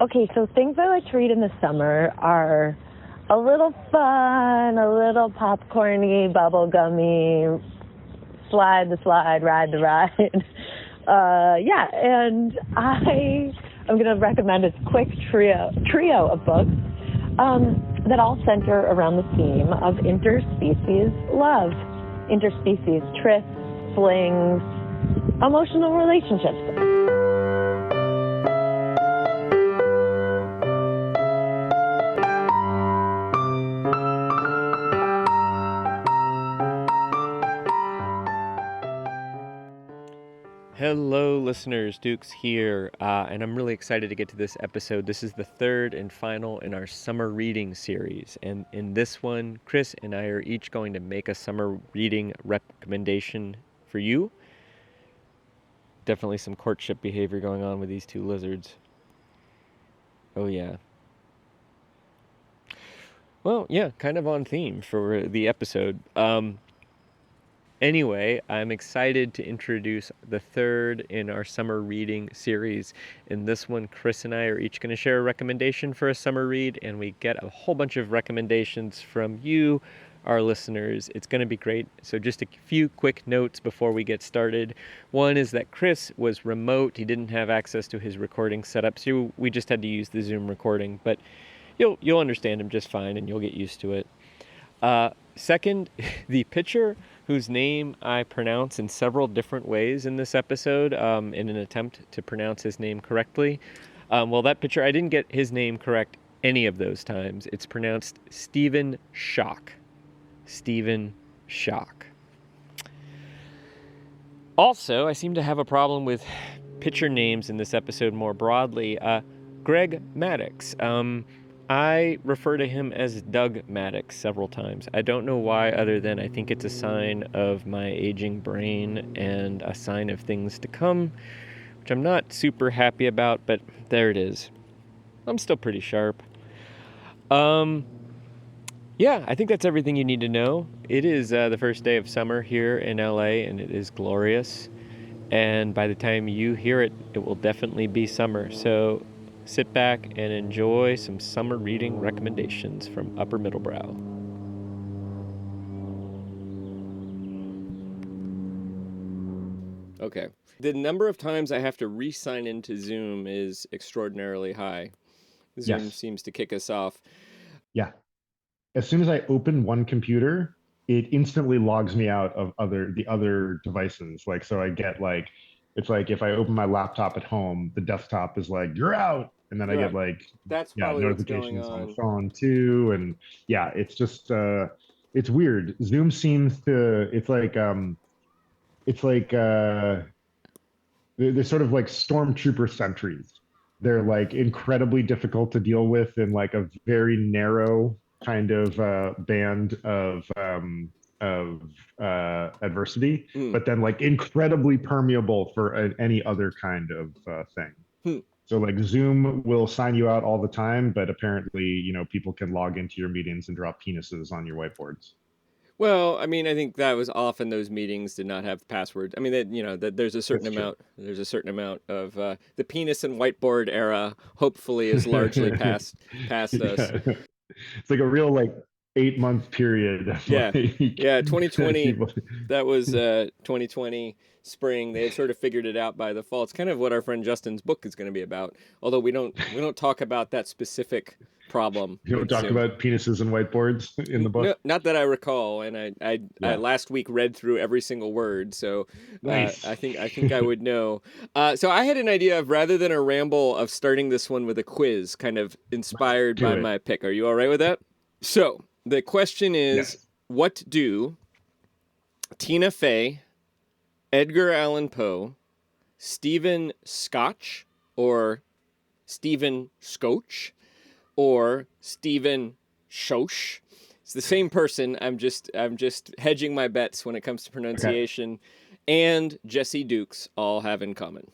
Okay, so things I like to read in the summer are a little fun, a little popcorny, bubblegummy, slide the slide, ride the ride. And I'm going to recommend a quick trio of books that all center around the theme of interspecies love. Interspecies trysts, flings, emotional relationships. Hello, listeners. Dukes here, and I'm really excited to get to this episode. This is the third and final in our summer reading series, and in this one, Chris and I are each going to make a summer reading recommendation for you. Definitely some courtship behavior going on with these two lizards. Oh, yeah. Well, yeah, kind of on theme for the episode. Anyway, I'm excited to introduce the third in our summer reading series. In this one, Chris and I are each going to share a recommendation for a summer read, and we get a whole bunch of recommendations from you, our listeners. It's going to be great. So just a few quick notes before we get started. One is that Chris was remote. He didn't have access to his recording setup, so we just had to use the Zoom recording, but you'll understand him just fine, and you'll get used to it. Second, the pitcher, whose name I pronounce in several different ways in this episode in an attempt to pronounce his name correctly. That pitcher, I didn't get his name correct any of those times. It's pronounced Stephen Schock. Stephen Schock. Also, I seem to have a problem with pitcher names in this episode more broadly. Greg Maddux. I refer to him as Doug Maddox several times. I don't know why, other than I think it's a sign of my aging brain and a sign of things to come, which I'm not super happy about, but there it is. I'm still pretty sharp. I think that's everything you need to know. It is the first day of summer here in LA, and it is glorious. And by the time you hear it, it will definitely be summer. So sit back and enjoy some summer reading recommendations from Upper Middlebrow. Okay. The number of times I have to re-sign into Zoom is extraordinarily high. Zoom seems to kick us off. Yeah. As soon as I open one computer, it instantly logs me out of the other devices. So I get it's like if I open my laptop at home, the desktop is like, you're out. And then I get that's probably notifications on the phone too. And yeah, it's just it's weird. Zoom seems to they're sort of like stormtrooper sentries. They're like incredibly difficult to deal with in like a very narrow kind of band of adversity, but then like incredibly permeable for any other kind of thing. So like Zoom will sign you out all the time, but apparently, people can log into your meetings and draw penises on your whiteboards. Well, I mean, I think that was often those meetings did not have passwords. I mean, that there's a certain amount. There's a certain amount of the penis and whiteboard era. Hopefully, is largely past us. It's like a real 8-month period. Yeah, 2020. That was 2020 spring. They had sort of figured it out by the fall. It's kind of what our friend Justin's book is going to be about. Although we don't talk about that specific problem. You don't talk about penises and whiteboards in the book? No, not that I recall, and I last week read through every single word, so nice. I think I would know. So I had an idea of, rather than a ramble, of starting this one with a quiz, kind of inspired by my pick. Are you all right with that? So the question is, what do Tina Fey, Edgar Allan Poe, Stephen Scotch, or Stephen Scotch, or Stephen Schoch? It's the same person. I'm just hedging my bets when it comes to pronunciation. And Jesse Dukes all have in common.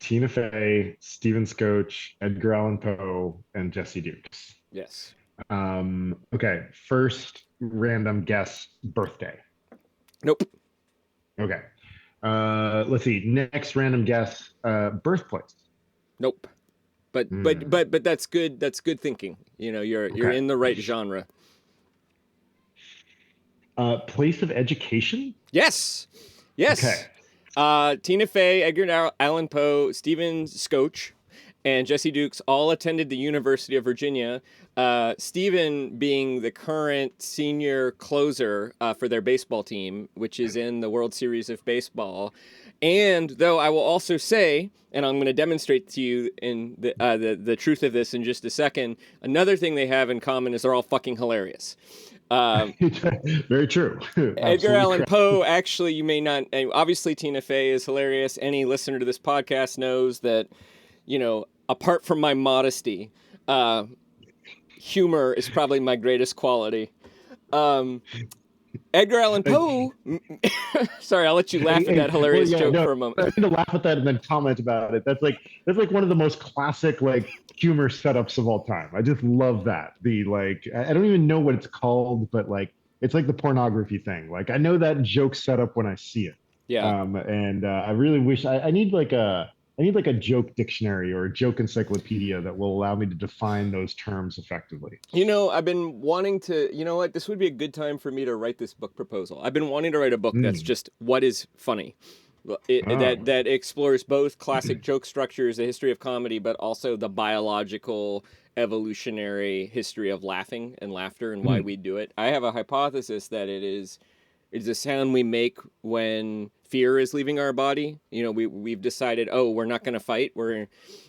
Tina Fey, Stephen Scotch, Edgar Allan Poe, and Jesse Dukes. Yes. Okay. First random guess, birthday. Nope. Okay. Let's see. Next random guess, birthplace. Nope. But that's good. That's good thinking. You know, you're in the right genre. Place of education? Yes. Okay. Tina Fey, Edgar Allan Poe, Stephen Scotch, and Jesse Dukes all attended the University of Virginia. Stephen being the current senior closer for their baseball team, which is in the World Series of Baseball. And though I will also say, and I'm going to demonstrate to you in the truth of this in just a second, another thing they have in common is they're all fucking hilarious. Very true. Edgar Allan Poe, actually, you may not. Obviously, Tina Fey is hilarious. Any listener to this podcast knows that, you know, apart from my modesty, humor is probably my greatest quality. Edgar Allan Poe. Sorry, I'll let you laugh at that hilarious joke for a moment. I need to laugh at that and then comment about it. That's like one of the most classic like humor setups of all time. I just love that. I don't even know what it's called, but like it's like the pornography thing. Like I know that joke setup when I see it. Yeah. I really wish I need like a joke dictionary or a joke encyclopedia that will allow me to define those terms effectively. You know, I've been wanting to, you know what, this would be a good time for me to write this book proposal. I've been wanting to write a book that's just what is funny. That explores both classic joke structures, the history of comedy, but also the biological evolutionary history of laughing and laughter and why we do it. I have a hypothesis that it's a sound we make when fear is leaving our body. You know, we've decided, oh, we're not going to fight.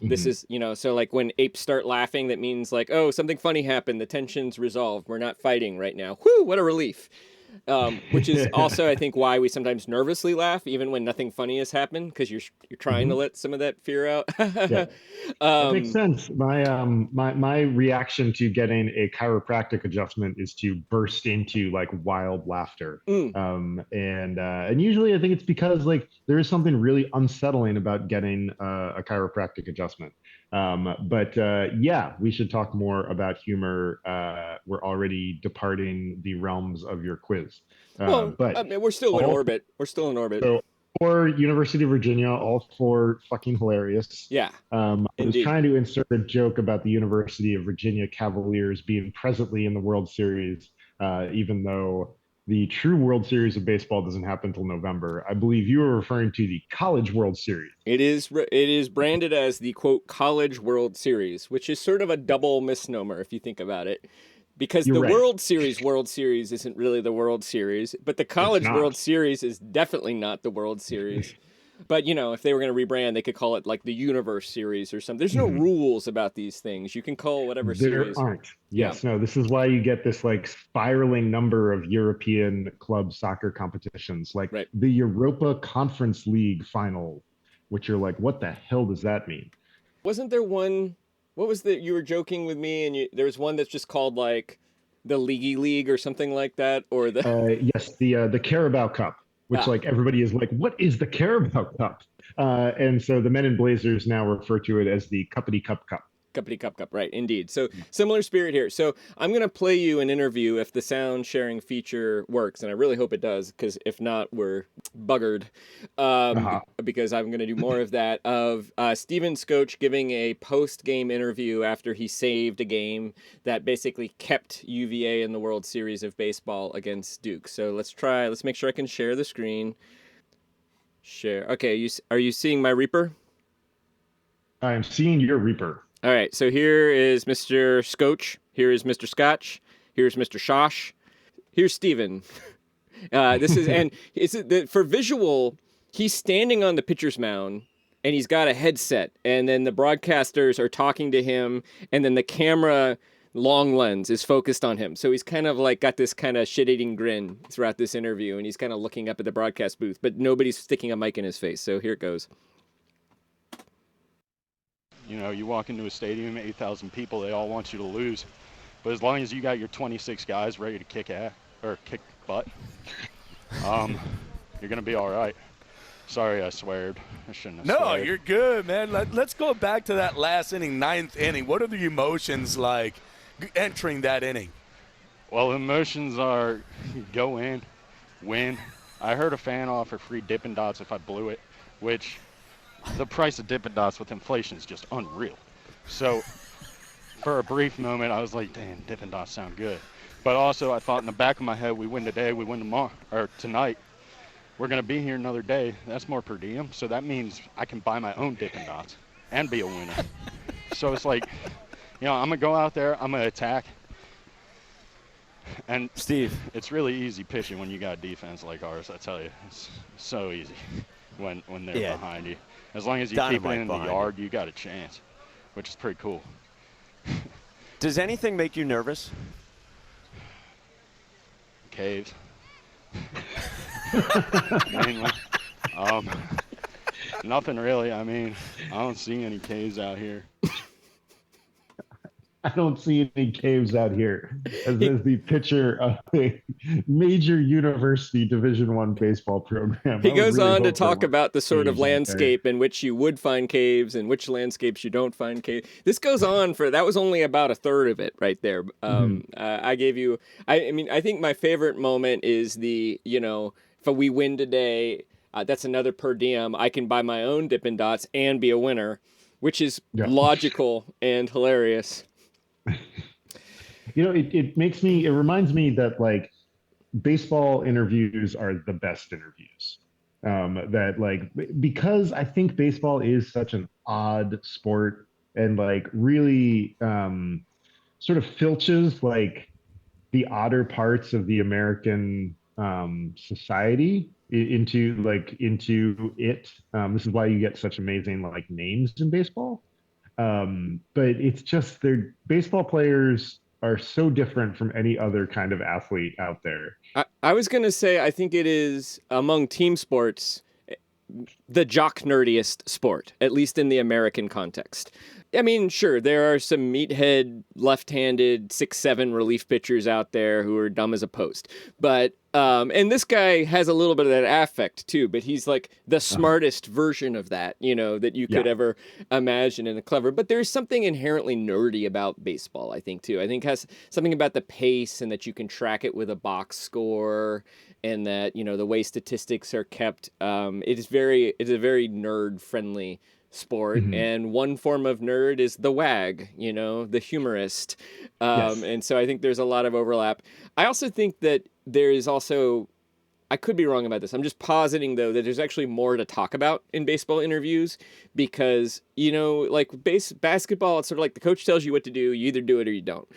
This is, you know, so like when apes start laughing, that means like, oh, something funny happened. The tension's resolved. We're not fighting right now. Whew, what a relief. Which is also, I think, why we sometimes nervously laugh, even when nothing funny has happened, because you're trying to let some of that fear out. Yeah. That makes sense. My reaction to getting a chiropractic adjustment is to burst into like wild laughter. And usually I think it's because like there is something really unsettling about getting a chiropractic adjustment. Yeah, we should talk more about humor. We're already departing the realms of your quiz. But I mean, we're still in orbit. We're still in orbit. So, for University of Virginia, all four fucking hilarious. Yeah. I was trying to insert a joke about the University of Virginia Cavaliers being presently in the World Series, even though the true World Series of baseball doesn't happen until November. I believe you were referring to the College World Series. It is branded as the, quote, College World Series, which is sort of a double misnomer if you think about it. Because the World Series isn't really the World Series, but the College World Series is definitely not the World Series. But, you know, if they were going to rebrand, they could call it like the Universe Series or something. There's no rules about these things. You can call whatever series. There aren't. Yes, no, this is why you get this like spiraling number of European club soccer competitions, like the Europa Conference League final, which you're like, what the hell does that mean? Wasn't there one, what was the, you were joking with me and there was one that's just called like the Leaguey League or something like that? Or the yes, the Carabao Cup. Which like everybody is like, what is the Carabao Cup? And so the men in Blazers now refer to it as the Cuppity Cup Cup. Cuppity Cup Cup, right, indeed. So similar spirit here. So I'm going to play you an interview if the sound sharing feature works, and I really hope it does, because if not, we're buggered. Because I'm going to do more of that, of Stephen Scotch giving a post-game interview after he saved a game that basically kept UVA in the World Series of Baseball against Duke. So let's make sure I can share the screen. Share. Okay, are you seeing my Reaper? I am seeing your Reaper. All right, so here is Mr. Scotch. Here is Mr. Scotch. Here's Mr. Shosh. Here's Steven. For visual, he's standing on the pitcher's mound, and he's got a headset, and then the broadcasters are talking to him, and then the camera long lens is focused on him. So he's kind of like got this kind of shit-eating grin throughout this interview, and he's kind of looking up at the broadcast booth, but nobody's sticking a mic in his face, so here it goes. You know, you walk into a stadium, 8,000 people, they all want you to lose. But as long as you got your 26 guys ready to kick ass or kick butt, you're going to be all right. Sorry, I sweared. I shouldn't have sweared. You're good, man. Let's go back to that last inning, ninth inning. What are the emotions like entering that inning? Well, the emotions are go in, win. I heard a fan offer free Dippin' Dots if I blew it, which the price of Dippin' Dots with inflation is just unreal. So for a brief moment, I was like, damn, Dippin' Dots sound good. But also, I thought in the back of my head, we win today, we win tomorrow, or tonight. We're going to be here another day. That's more per diem. So that means I can buy my own Dippin' Dots and be a winner. So it's like, I'm going to go out there, I'm going to attack. And Steve, it's really easy pitching when you got a defense like ours, I tell you. It's so easy when they're behind you. As long as you keep it in the yard, you got a chance, which is pretty cool. Does anything make you nervous? Caves. Mainly. Nothing really. I mean, I don't see any caves out here. I don't see any caves out here. As the pitcher of a major university Division I baseball program. He goes on to talk about the sort of landscape in which you would find caves and which landscapes you don't find caves. This goes on that was only about a third of it right there. I gave you, I think my favorite moment is if we win today, that's another per diem. I can buy my own Dippin' Dots and be a winner, which is logical and hilarious. It reminds me that like baseball interviews are the best interviews. Because I think baseball is such an odd sport and like really sort of filches like the odder parts of the American society into it. This is why you get such amazing like names in baseball. But it's just baseball players are so different from any other kind of athlete out there. I was going to say, I think it is among team sports, the jock nerdiest sport, at least in the American context. I mean, sure, there are some meathead, left-handed 6'7" relief pitchers out there who are dumb as a post. But, and this guy has a little bit of that affect too, but he's like the smartest version of that, that you could ever imagine and clever. But there's something inherently nerdy about baseball, I think, too. I think it has something about the pace and that you can track it with a box score and that, the way statistics are kept. It's a very nerd-friendly sport, and one form of nerd is the wag, the humorist, and so I think there's a lot of overlap. I also think that there is also, I could be wrong about this, I'm just positing though that there's actually more to talk about in baseball interviews because like basketball, it's sort of like the coach tells you what to do, you either do it or you don't.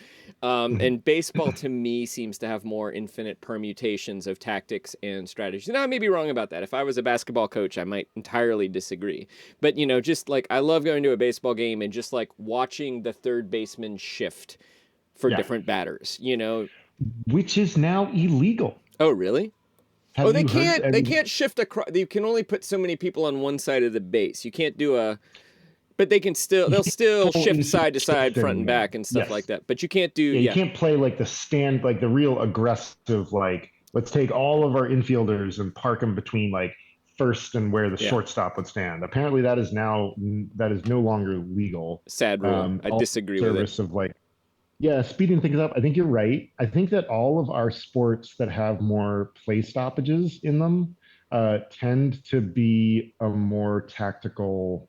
And baseball to me seems to have more infinite permutations of tactics and strategies. And I may be wrong about that. If I was a basketball coach, I might entirely disagree. But, just like I love going to a baseball game and just like watching the third baseman shift for different batters, Which is now illegal. Oh, really? They can't shift across. You can only put so many people on one side of the base. You can't do but they'll still shift side to side, front and back and stuff like that. But you can't do, you can't play like the real aggressive, like, let's take all of our infielders and park them between like first and where the shortstop would stand. Apparently that is no longer legal. Sad rule. I disagree with it. Of like, speeding things up. I think you're right. I think that all of our sports that have more play stoppages in them tend to be a more tactical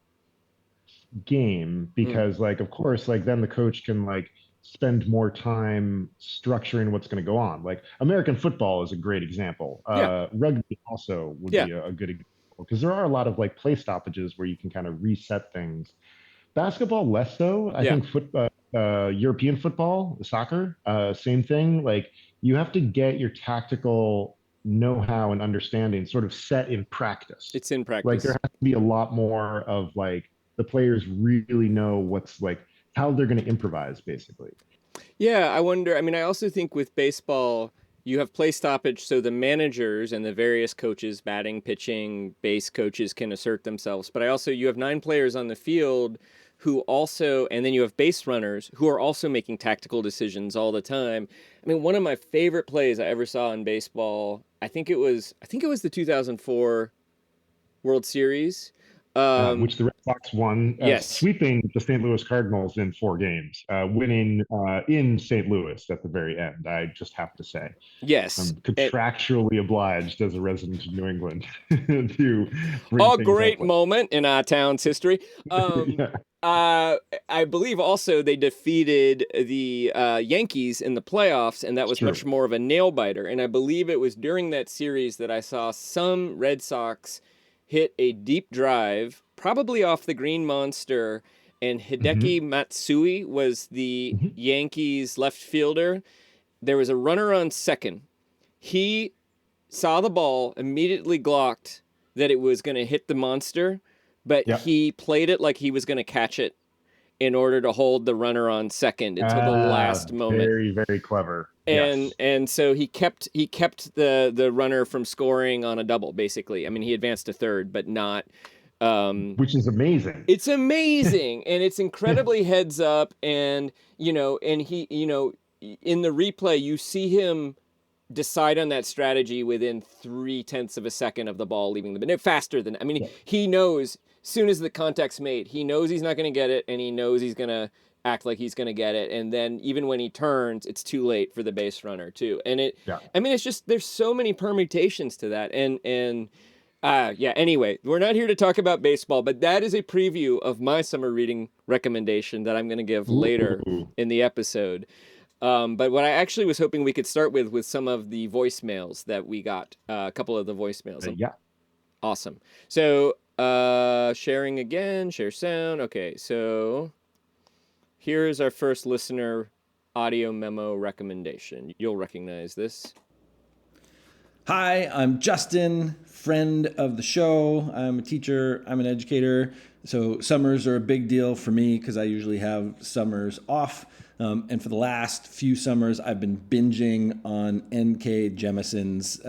game because like of course like then the coach can like spend more time structuring what's going to go on. Like American football is a great example. Rugby also would be a good example because there are a lot of like play stoppages where you can kind of reset things. Basketball less so. I think European football, soccer, same thing. Like you have to get your tactical know-how and understanding sort of set in practice. It's in practice. Like there has to be a lot more of like the players really know what's like how they're going to improvise basically. Yeah, I wonder. I mean, I also think with baseball, you have play stoppage, so the managers and the various coaches, batting, pitching, base coaches can assert themselves. But you have 9 players on the field who also, and then you have base runners who are also making tactical decisions all the time. I mean, one of my favorite plays I ever saw in baseball, I think it was the 2004 World Series. which the Red Sox won, Yes. sweeping the St. Louis Cardinals in 4 games, winning in St. Louis at the very end. I just have to say, Yes. I'm contractually obliged as a resident of New England to bring A things great up. moment in our town's history. Yeah. I believe also they defeated the Yankees in the playoffs, and that was True. much more of a nail biter. And I believe it was during that series that I saw some Red Sox hit a deep drive, probably off the Green Monster, and Hideki Matsui was the Mhm. Yankees left fielder. There was a runner on second. He saw the ball, immediately glocked that it was going to hit the monster, but Yeah. he played it like he was going to catch it in order to hold the runner on second until the last moment. Very, very clever. And Yes. and so he kept the runner from scoring on a double, basically. I mean, he advanced to third, but not. Which is amazing. It's amazing, and it's incredibly heads up, and and he, in the replay, you see him decide on that strategy within 0.3 of a second of the ball leaving the bin. Faster than, I mean, Yeah. he knows as soon as the contact's made, he knows he's not going to get it, and he knows he's going to act like he's going to get it. And then even when he turns, it's too late for the base runner too. And Yeah. I mean, it's just, there's so many permutations to that. Yeah, anyway, we're not here to talk about baseball, but that is a preview of my summer reading recommendation that I'm going to give later Ooh. in the episode. But what I actually was hoping we could start with some of the voicemails that we got, a couple of the voicemails. Yeah. Awesome. So, sharing again, share sound. Okay, so here's our first listener audio memo recommendation. You'll recognize this. Hi, I'm Justin, friend of the show. I'm a teacher, I'm an educator. So summers are a big deal for me because I usually have summers off. And for the last few summers, I've been binging on N.K. Jemison's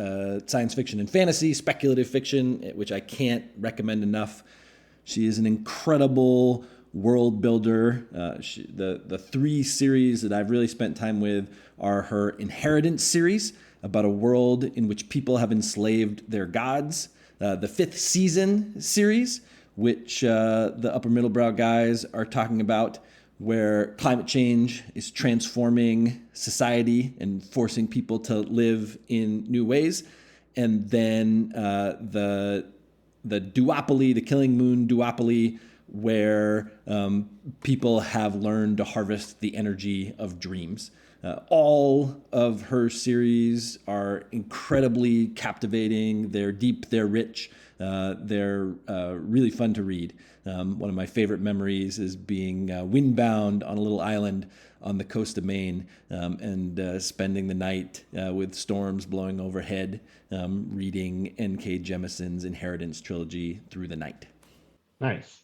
science fiction and fantasy, speculative fiction, which I can't recommend enough. She is an incredible world builder. The 3 series that I've really spent time with are her Inheritance series, about a world in which people have enslaved their gods. The 5th season series, which the upper middle brow guys are talking about, where climate change is transforming society and forcing people to live in new ways. And then the duopoly, the Killing Moon duopoly, where people have learned to harvest the energy of dreams. All of her series are incredibly captivating. They're deep, they're rich, they're really fun to read. One of my favorite memories is being windbound on a little island on the coast of Maine and spending the night with storms blowing overhead, reading N.K. Jemison's Inheritance trilogy through the night. Nice.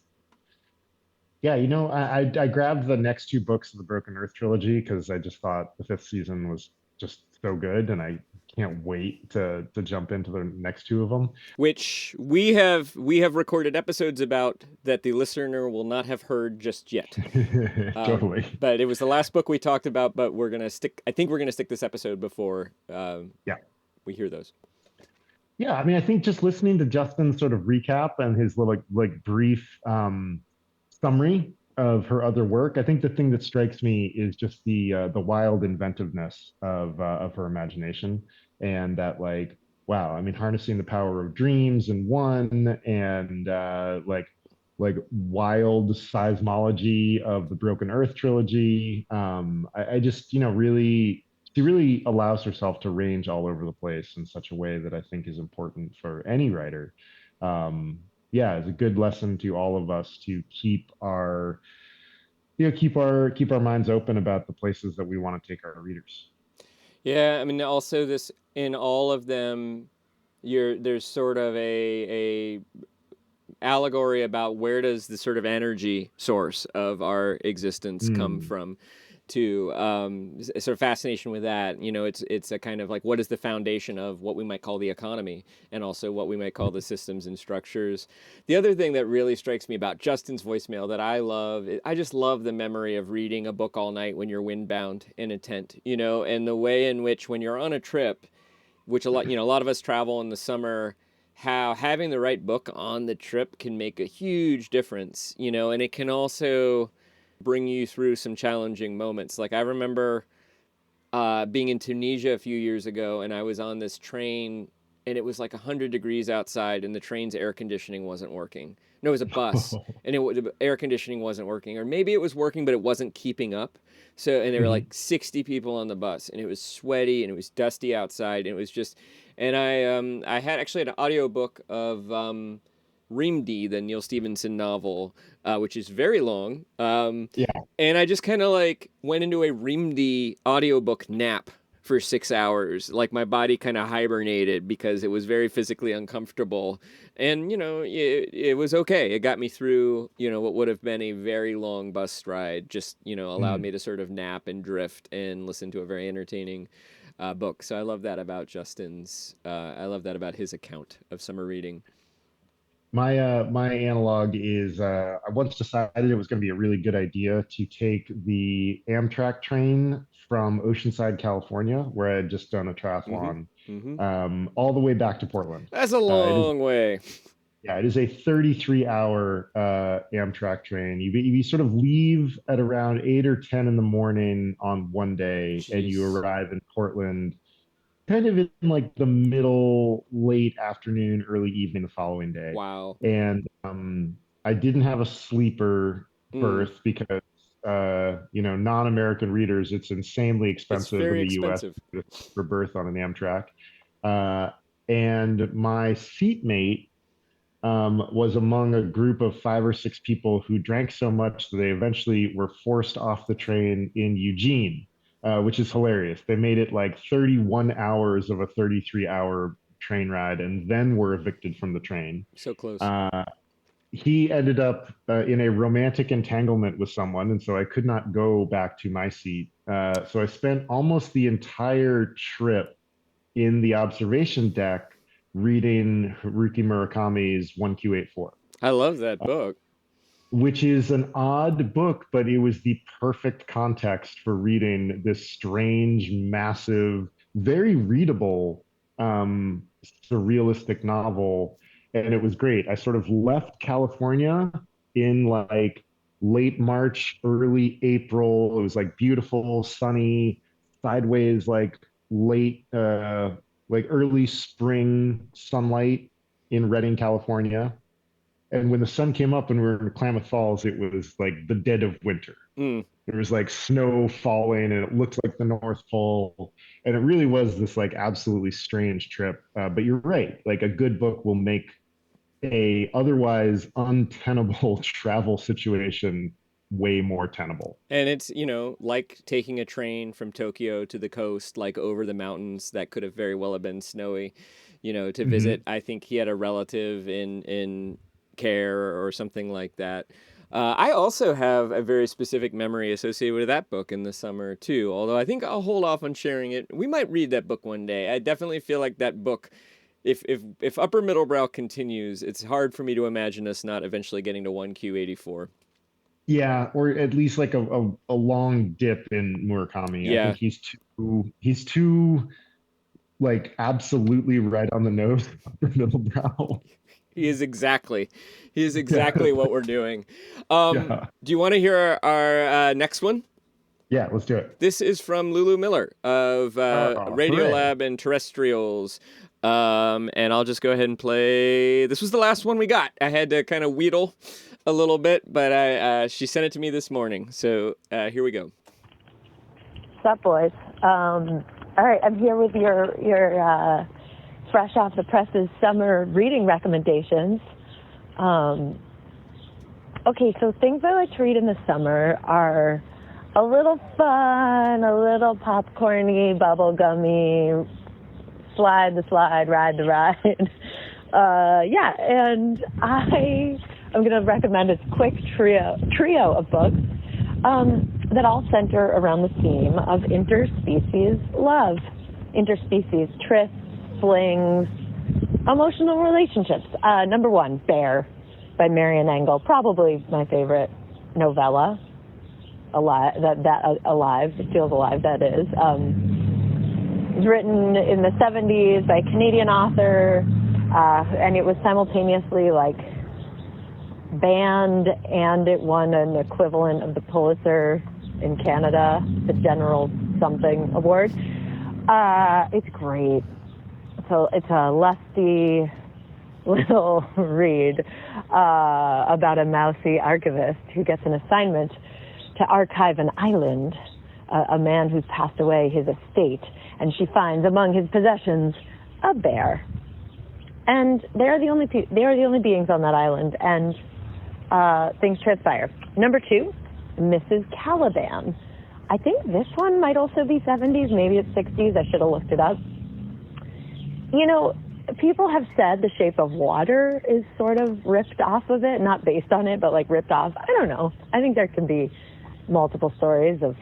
Yeah, I grabbed the next 2 books of the Broken Earth trilogy because I just thought the 5th season was just so good, and I can't wait to jump into the next 2 of them. Which we have recorded episodes about that the listener will not have heard just yet. Totally. But it was the last book we talked about, but I think we're gonna stick this episode before we hear those. Yeah, I mean, I think just listening to Justin's sort of recap and his little like brief summary of her other work, I think the thing that strikes me is just the wild inventiveness of her imagination, and that, like, wow, I mean, harnessing the power of dreams in one, and like wild seismology of the Broken Earth trilogy. I just, really, she really allows herself to range all over the place in such a way that I think is important for any writer. Yeah, it's a good lesson to all of us to keep our minds open about the places that we want to take our readers. Yeah, I mean, also this, in all of them, there's sort of a allegory about where does the sort of energy source of our existence come from, to sort of fascination with that. It's a kind of like, what is the foundation of what we might call the economy, and also what we might call the systems and structures. The other thing that really strikes me about Justin's voicemail that I love, I just love the memory of reading a book all night when you're windbound in a tent, and the way in which, when you're on a trip, which a lot of us travel in the summer, how having the right book on the trip can make a huge difference, you know, and it can also bring you through some challenging moments. Like I remember being in Tunisia a few years ago, and I was on this train, and it was like 100 degrees outside, and the train's air conditioning wasn't working. No, it was a bus, and the air conditioning wasn't working, or maybe it was working, but it wasn't keeping up. So, and there were like 60 people on the bus, and it was sweaty, and it was dusty outside, and it was just, and I had actually an audiobook of Rimdi, the Neil Stevenson novel, which is very long. Yeah. And I just kind of like went into a Rimdi audiobook nap for 6 hours. Like my body kind of hibernated because it was very physically uncomfortable. And, you know, it was okay. It got me through, you know, what would have been a very long bus ride, just, you know, allowed me to sort of nap and drift and listen to a very entertaining book. So I love that about Justin's, I love that about his account of summer reading. My analog is I once decided it was going to be a really good idea to take the Amtrak train from Oceanside, California, where I had just done a triathlon, all the way back to Portland. That's a long way. Yeah, it is a 33-hour Amtrak train. You sort of leave at around 8 or 10 in the morning on one day, and you arrive in Portland kind of in like the middle, late afternoon, early evening the following day. Wow. And I didn't have a sleeper berth because, you know, non-American readers, it's insanely expensive in the US for berth on an Amtrak. And my seatmate was among a group of 5 or 6 people who drank so much that they eventually were forced off the train in Eugene. Which is hilarious. They made it like 31 hours of a 33-hour train ride and then were evicted from the train. So close. He ended up in a romantic entanglement with someone, and so I could not go back to my seat. So I spent almost the entire trip in the observation deck reading Haruki Murakami's 1Q84. I love that book. Which is an odd book, but it was the perfect context for reading this strange, massive, very readable, surrealistic novel. And it was great. I sort of left California in like late March, early April. It was like beautiful, sunny, sideways, like late, like early spring sunlight in Redding, California. And when the sun came up and we were in Klamath Falls, it was like the dead of winter. There was like snow falling and it looked like the North Pole. And it really was this like absolutely strange trip. But you're right. Like a good book will make a otherwise untenable travel situation way more tenable. And it's, you know, like taking a train from Tokyo to the coast, like over the mountains that could have very well have been snowy, you know, to visit. I think he had a relative in care or something like that. I also have a very specific memory associated with that book in the summer too, although I think I'll hold off on sharing it. We might read that book one day. I definitely feel like that book, if Upper Middlebrow continues, it's hard for me to imagine us not eventually getting to 1Q84. Yeah, or at least like a long dip in Murakami. Yeah. I think he's too like absolutely right on the nose for Middlebrow. He is exactly what we're doing. Do you want to hear our next one? Yeah, let's do it. This is from Lulu Miller of Radiolab and Terrestrials. And I'll just go ahead and play. This was the last one we got. I had to kind of wheedle a little bit, but she sent it to me this morning. So here we go. What's up, boys? All right, I'm here with your fresh off the presses summer reading recommendations. Okay, so things I like to read in the summer are a little fun, a little popcorny, bubblegummy, slide the slide, ride the ride. And I'm going to recommend a quick trio of books that all center around the theme of interspecies love. Interspecies trysts, flings, emotional relationships. Number 1, Bear by Marian Engel, probably my favorite novella. Alive, Alive, it feels alive, that is. It was written in the 70s by a Canadian author. And it was simultaneously like banned, and it won an equivalent of the Pulitzer in Canada, the General Something Award. It's great. So it's a lusty little read about a mousy archivist who gets an assignment to archive an island, a man who's passed away, his estate, and she finds among his possessions a bear. And they are the only beings on that island, and things transpire. Number 2, Mrs. Caliban. I think this one might also be 70s, maybe it's 60s. I should have looked it up. You know, people have said The Shape of Water is sort of ripped off of it, not based on it, but like ripped off. I don't know. I think there can be multiple stories of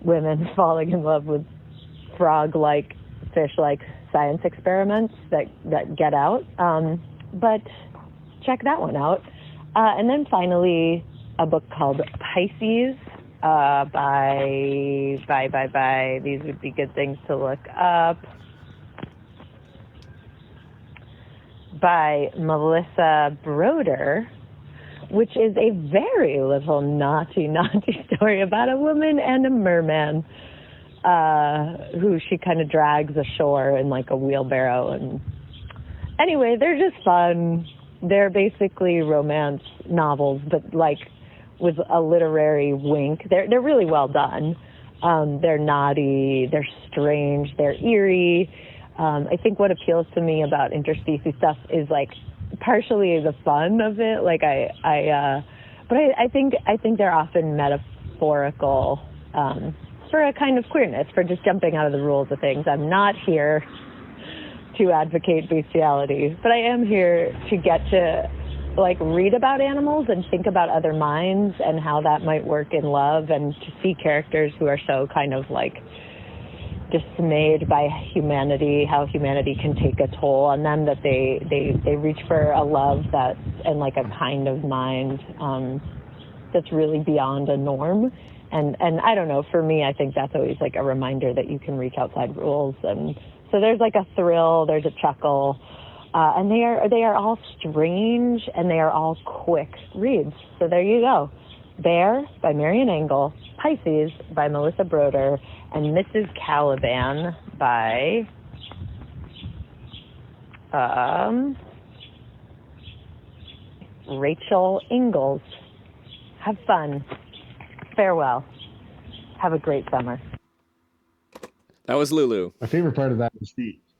women falling in love with frog-like, fish-like science experiments that get out. But check that one out. And then finally, a book called Pisces by, these would be good things to look up, by Melissa Broder, which is a very little naughty story about a woman and a merman who she kind of drags ashore in like a wheelbarrow. And anyway, they're just fun. They're basically romance novels, but like with a literary wink. They're really well done. They're naughty, they're strange, they're eerie. I think what appeals to me about interspecies stuff is like partially the fun of it. Like but I think they're often metaphorical for a kind of queerness, for just jumping out of the rules of things. I'm not here to advocate bestiality, but I am here to get to like read about animals and think about other minds and how that might work in love, and to see characters who are so kind of like dismayed by humanity, how humanity can take a toll on them, that they reach for a love that, and like a kind of mind that's really beyond a norm. And I don't know, for me, I think that's always like a reminder that you can reach outside rules. And so there's like a thrill, there's a chuckle, and they are all strange, and they are all quick reads. So there you go. Bear by Marian Engel, Pisces by Melissa Broder, and Mrs. Caliban by Rachel Ingalls. Have fun. Farewell. Have a great summer. That was Lulu. My favorite part of that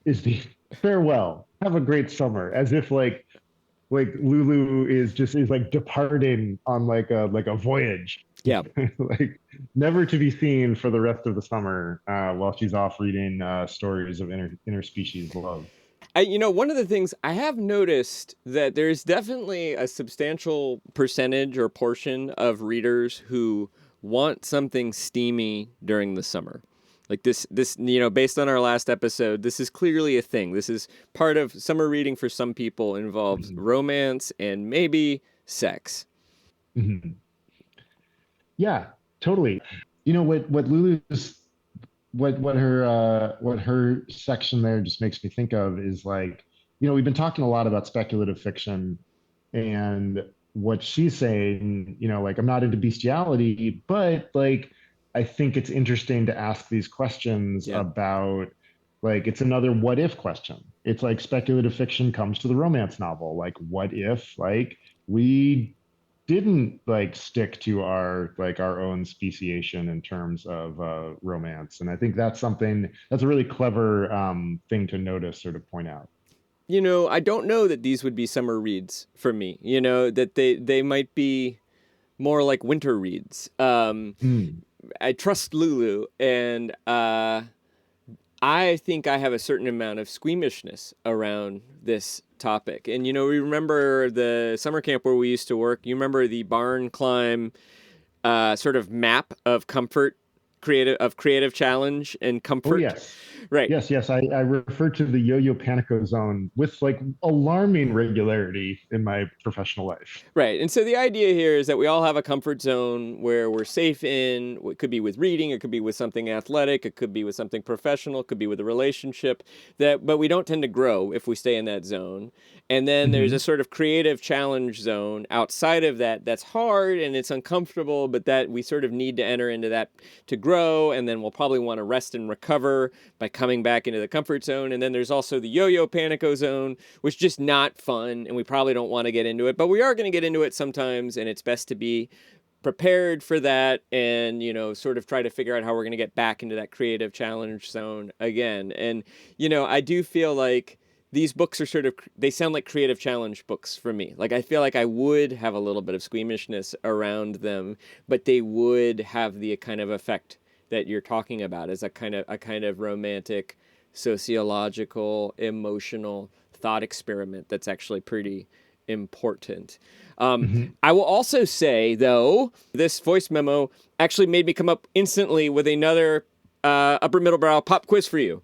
is the farewell. Have a great summer, as if like Lulu is like departing on like a voyage. Yeah. Like never to be seen for the rest of the summer while she's off reading stories of interspecies love. One of the things I have noticed, that there's definitely a substantial percentage or portion of readers who want something steamy during the summer. Like this, based on our last episode, this is clearly a thing. This is part of summer reading for some people, involves romance and maybe sex. Mm-hmm. Yeah, totally. You know what Lulu's what her section there just makes me think of is like, we've been talking a lot about speculative fiction, and what she's saying, like, I'm not into bestiality, but like I think it's interesting to ask these questions about, like, it's another what if question. It's like speculative fiction comes to the romance novel. Like, what if like we didn't like stick to our own speciation in terms of romance? And I think that's a really clever thing to notice or to point out. I don't know that these would be summer reads for me, that they might be more like winter reads. I trust Lulu, and I think I have a certain amount of squeamishness around this topic. And, we remember the summer camp where we used to work. You remember the barn climb sort of map of comfort creative challenge and Oh comfort. yes. Right. Yes. I refer to the yo-yo panico zone with like alarming regularity in my professional life. Right. And so the idea here is that we all have a comfort zone where we're safe in. It could be with reading, it could be with something athletic, it could be with something professional, it could be with a relationship, but we don't tend to grow if we stay in that zone. And then there's a Mhm. sort of creative challenge zone outside of that that's hard and it's uncomfortable, but that we sort of need to enter into that to grow. And then we'll probably want to rest and recover by coming back into the comfort zone. And then there's also the yo-yo panico zone, which is just not fun. And we probably don't want to get into it, but we are going to get into it sometimes. And it's best to be prepared for that and, sort of try to figure out how we're going to get back into that creative challenge zone again. And, I do feel like these books are they sound like creative challenge books for me. Like, I feel like I would have a little bit of squeamishness around them, but they would have the kind of effect that you're talking about as a kind of romantic, sociological, emotional thought experiment that's actually pretty important. Mhm. I will also say, though, this voice memo actually made me come up instantly with another upper middle brow pop quiz for you.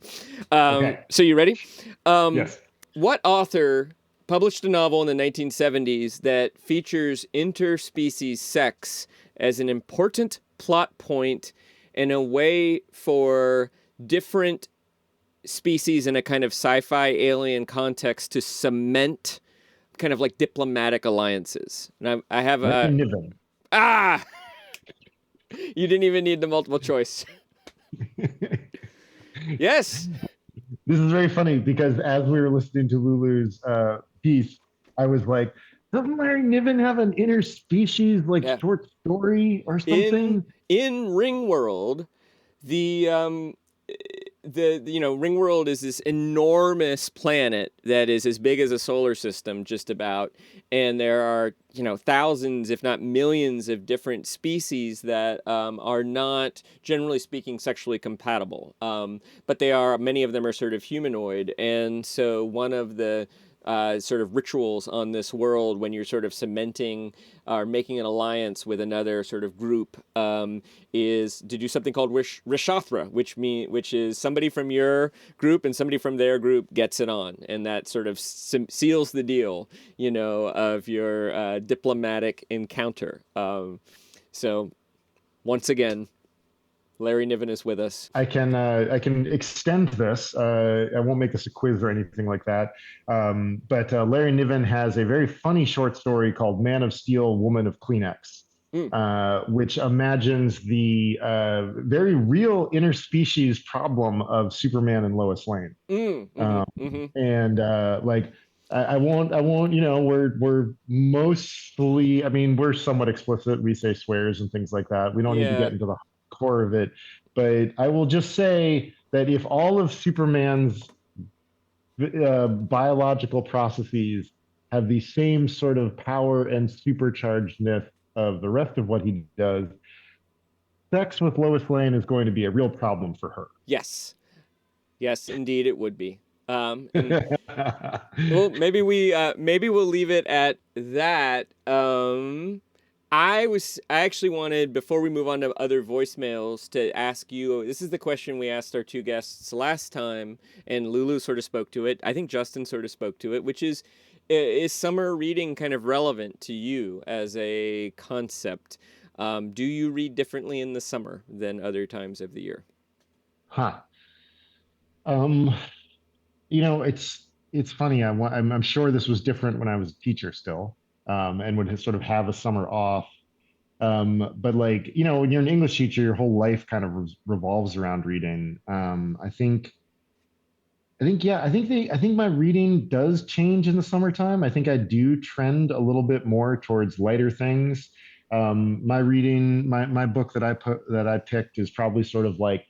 Okay. So you ready? Yes. What author published a novel in the 1970s that features interspecies sex as an important plot point and a way for different species in a kind of sci-fi alien context to cement kind of like diplomatic alliances? And I have Larry Niven. ah, you didn't even need the multiple choice. Yes. This is very funny because as we were listening to Lulu's piece, I was like, doesn't Larry Niven have an interspecies like Yeah. short story or In something? Ringworld, the Ringworld is this enormous planet that is as big as a solar system, just about, and there are thousands, if not millions, of different species that are not, generally speaking, sexually compatible. But many of them are sort of humanoid, and so one of the sort of rituals on this world when you're sort of cementing or making an alliance with another sort of group is to do something called Rishathra, which is somebody from your group and somebody from their group gets it on, and that sort of seals the deal, of your diplomatic encounter. So once again, Larry Niven is with us. I can extend this. I won't make this a quiz or anything like that. But Larry Niven has a very funny short story called "Man of Steel, Woman of Kleenex," which imagines the very real interspecies problem of Superman and Lois Lane. And like I won't, we're mostly, I mean, we're somewhat explicit. We say swears and things like that. We don't need to Yeah. get into the core of it, but I will just say that if all of Superman's biological processes have the same sort of power and superchargedness of the rest of what he does, sex with Lois Lane is going to be a real problem for her. Yes. Yes, indeed, it would be. And well, maybe we'll leave it at that. I actually wanted, before we move on to other voicemails, to ask you. This is the question we asked our two guests last time, and Lulu sort of spoke to it. I think Justin sort of spoke to it, which is summer reading kind of relevant to you as a concept? Do you read differently in the summer than other times of the year? Huh. Um, it's funny. I'm sure this was different when I was a teacher still, and would sort of have a summer off. But like, when you're an English teacher, your whole life kind of revolves around reading. Yeah, I think my reading does change in the summertime. I think I do trend a little bit more towards lighter things. My book that I picked is probably sort of like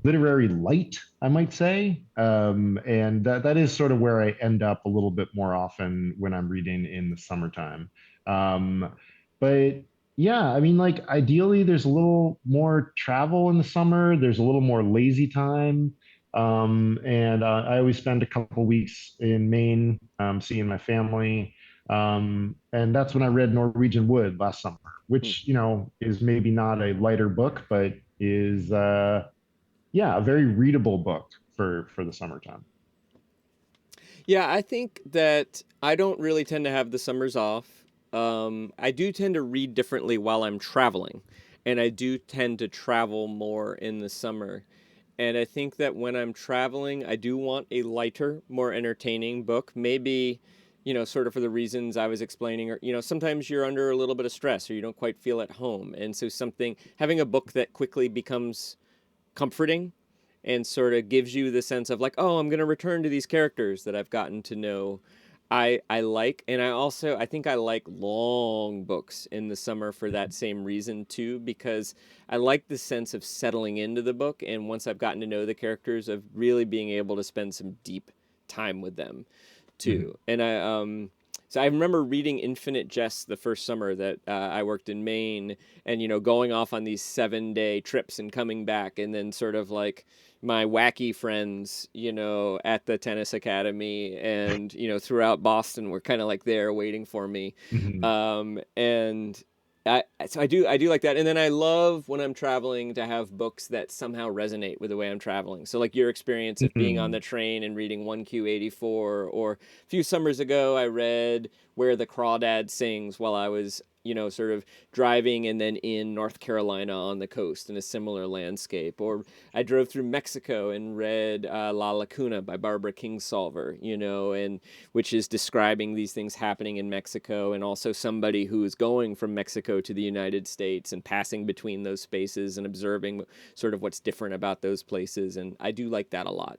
literary light, I might say. And that is sort of where I end up a little bit more often when I'm reading in the summertime. Um, but yeah, I mean, like ideally, there's a little more travel in the summer. There's a little more lazy time. And I always spend a couple weeks in Maine, seeing my family. And that's when I read Norwegian Wood last summer, which, is maybe not a lighter book, but is a very readable book for the summertime. Yeah, I think that I don't really tend to have the summers off. I do tend to read differently while I'm traveling, and I do tend to travel more in the summer. And I think that when I'm traveling, I do want a lighter, more entertaining book. Maybe, sort of for the reasons I was explaining, or, sometimes you're under a little bit of stress or you don't quite feel at home. And so having a book that quickly becomes comforting and sort of gives you the sense of like, oh, I'm going to return to these characters that I've gotten to know. I like, and I think I like long books in the summer for that same reason too, because I like the sense of settling into the book, and once I've gotten to know the characters, of really being able to spend some deep time with them too. And so I remember reading Infinite Jest the first summer that I worked in Maine, and going off on these 7-day trips and coming back, and then sort of like my wacky friends, at the tennis academy and throughout Boston were kind of like there waiting for me, and so I do like that. And then I love when I'm traveling to have books that somehow resonate with the way I'm traveling. So like your experience of being on the train and reading 1Q84, or a few summers ago I read Where the Crawdad Sings while I was sort of driving and then in North Carolina on the coast in a similar landscape. Or I drove through Mexico and read La Lacuna by Barbara Kingsolver, and which is describing these things happening in Mexico, and also somebody who is going from Mexico to the United States and passing between those spaces and observing sort of what's different about those places. And I do like that a lot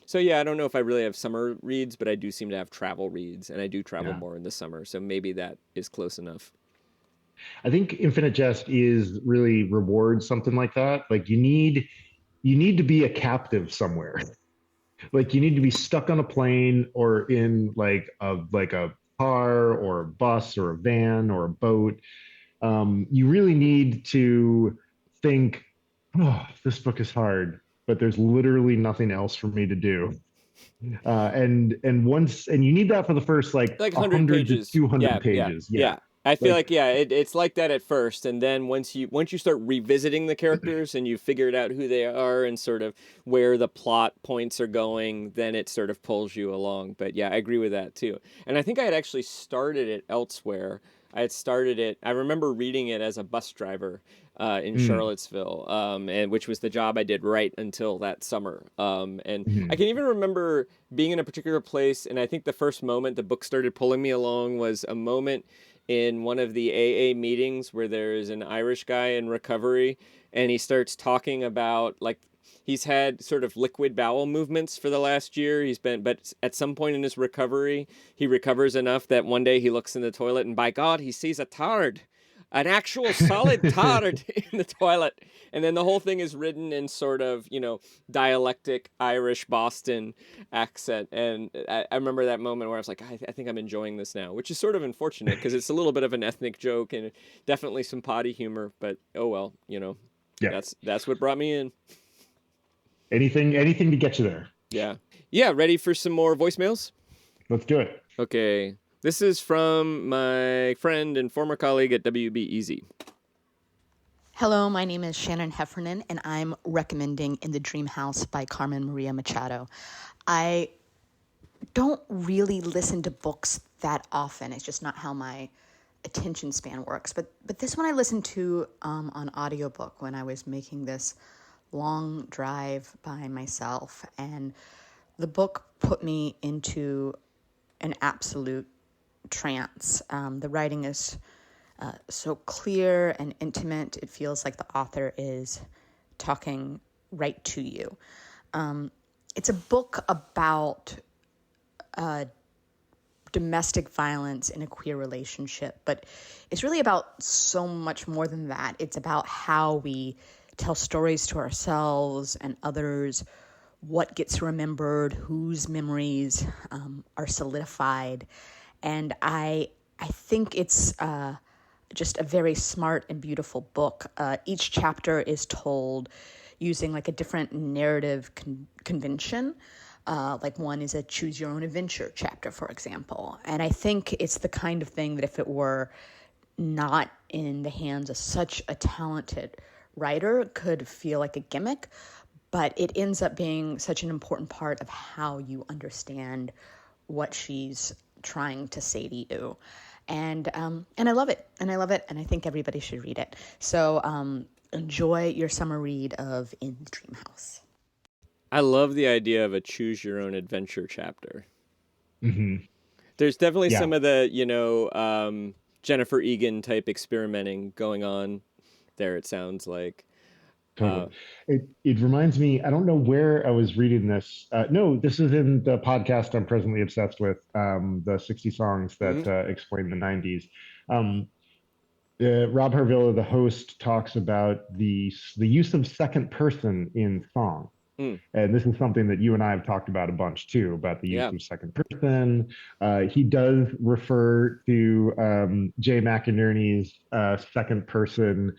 so yeah, I don't know if I really have summer reads, but I do seem to have travel reads, and I do travel more in the summer. So maybe that is close enough. I think Infinite Jest is really rewards something like that. Like you need to be a captive somewhere. Like you need to be stuck on a plane or in like a car or a bus or a van or a boat. You really need to think, oh, this book is hard, but there's literally nothing else for me to do. And you need that for the first like 100 pages. to 200 pages. Yeah. I feel it's like that at first, and then once you start revisiting the characters and you figured out who they are and sort of where the plot points are going, then it sort of pulls you along. But yeah, I agree with that too. And I think I had actually started it elsewhere. I remember reading it as a bus driver in Charlottesville, and which was the job I did right until that summer. And I can even remember being in a particular place, and I think the first moment the book started pulling me along was a moment in one of the AA meetings where there's an Irish guy in recovery, and he starts talking about like he's had sort of liquid bowel movements for the last year. But at some point in his recovery, he recovers enough that one day he looks in the toilet and by God, he sees a tard, an actual solid tard in the toilet. And then the whole thing is written in sort of, dialectic Irish Boston accent. And I remember that moment where I was like, I think I'm enjoying this now, which is sort of unfortunate because it's a little bit of an ethnic joke and definitely some potty humor, but oh well, that's what brought me in. Anything to get you there. Yeah. Ready for some more voicemails? Let's do it. Okay. This is from my friend and former colleague at WBEZ. Hello, my name is Shannon Heffernan, and I'm recommending In the Dream House by Carmen Maria Machado. I don't really listen to books that often. It's just not how my attention span works. But this one I listened to on audiobook when I was making this long drive by myself, and the book put me into an absolute trance. The writing is so clear and intimate. It feels like the author is talking right to you. It's a book about domestic violence in a queer relationship, but it's really about so much more than that. It's about how we tell stories to ourselves and others, what gets remembered, whose memories are solidified. And I think it's just a very smart and beautiful book. Each chapter is told using like a different narrative convention. Like one is a choose your own adventure chapter, for example. And I think it's the kind of thing that if it were not in the hands of such a talented writer could feel like a gimmick, but it ends up being such an important part of how you understand what she's trying to say to you. And I love it. And I love it. And I think everybody should read it. So enjoy your summer read of In the Dream House. I love the idea of a choose your own adventure chapter. Mm-hmm. There's definitely Yeah. some of the, Jennifer Egan type experimenting going on there, it sounds like. Totally. It reminds me, I don't know where I was reading this. No, this is in the podcast I'm presently obsessed with, the 60 songs that explain the 90s. Um, Rob Harvilla, the host, talks about the use of second person in song. And this is something that you and I have talked about a bunch too, about the use of second person. He does refer to Jay McInerney's second person.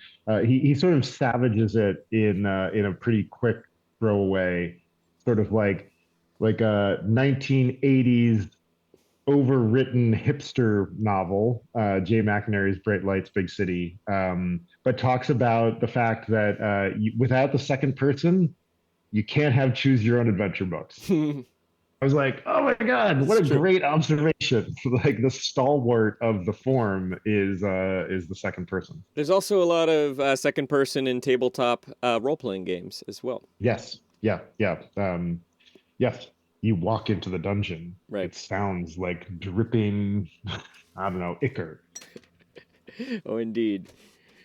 He sort of savages it in a pretty quick throwaway, sort of like a 1980s overwritten hipster novel, Jay McInerney's Bright Lights, Big City, but talks about the fact that without the second person, you can't have choose your own adventure books. I was like, oh my God, what a great observation. Like the stalwart of the form is the second person. There's also a lot of second person in tabletop role-playing games as well. Yes. Yeah. Yeah. Yes. You walk into the dungeon. Right. It sounds like dripping, I don't know, ichor. Oh, indeed.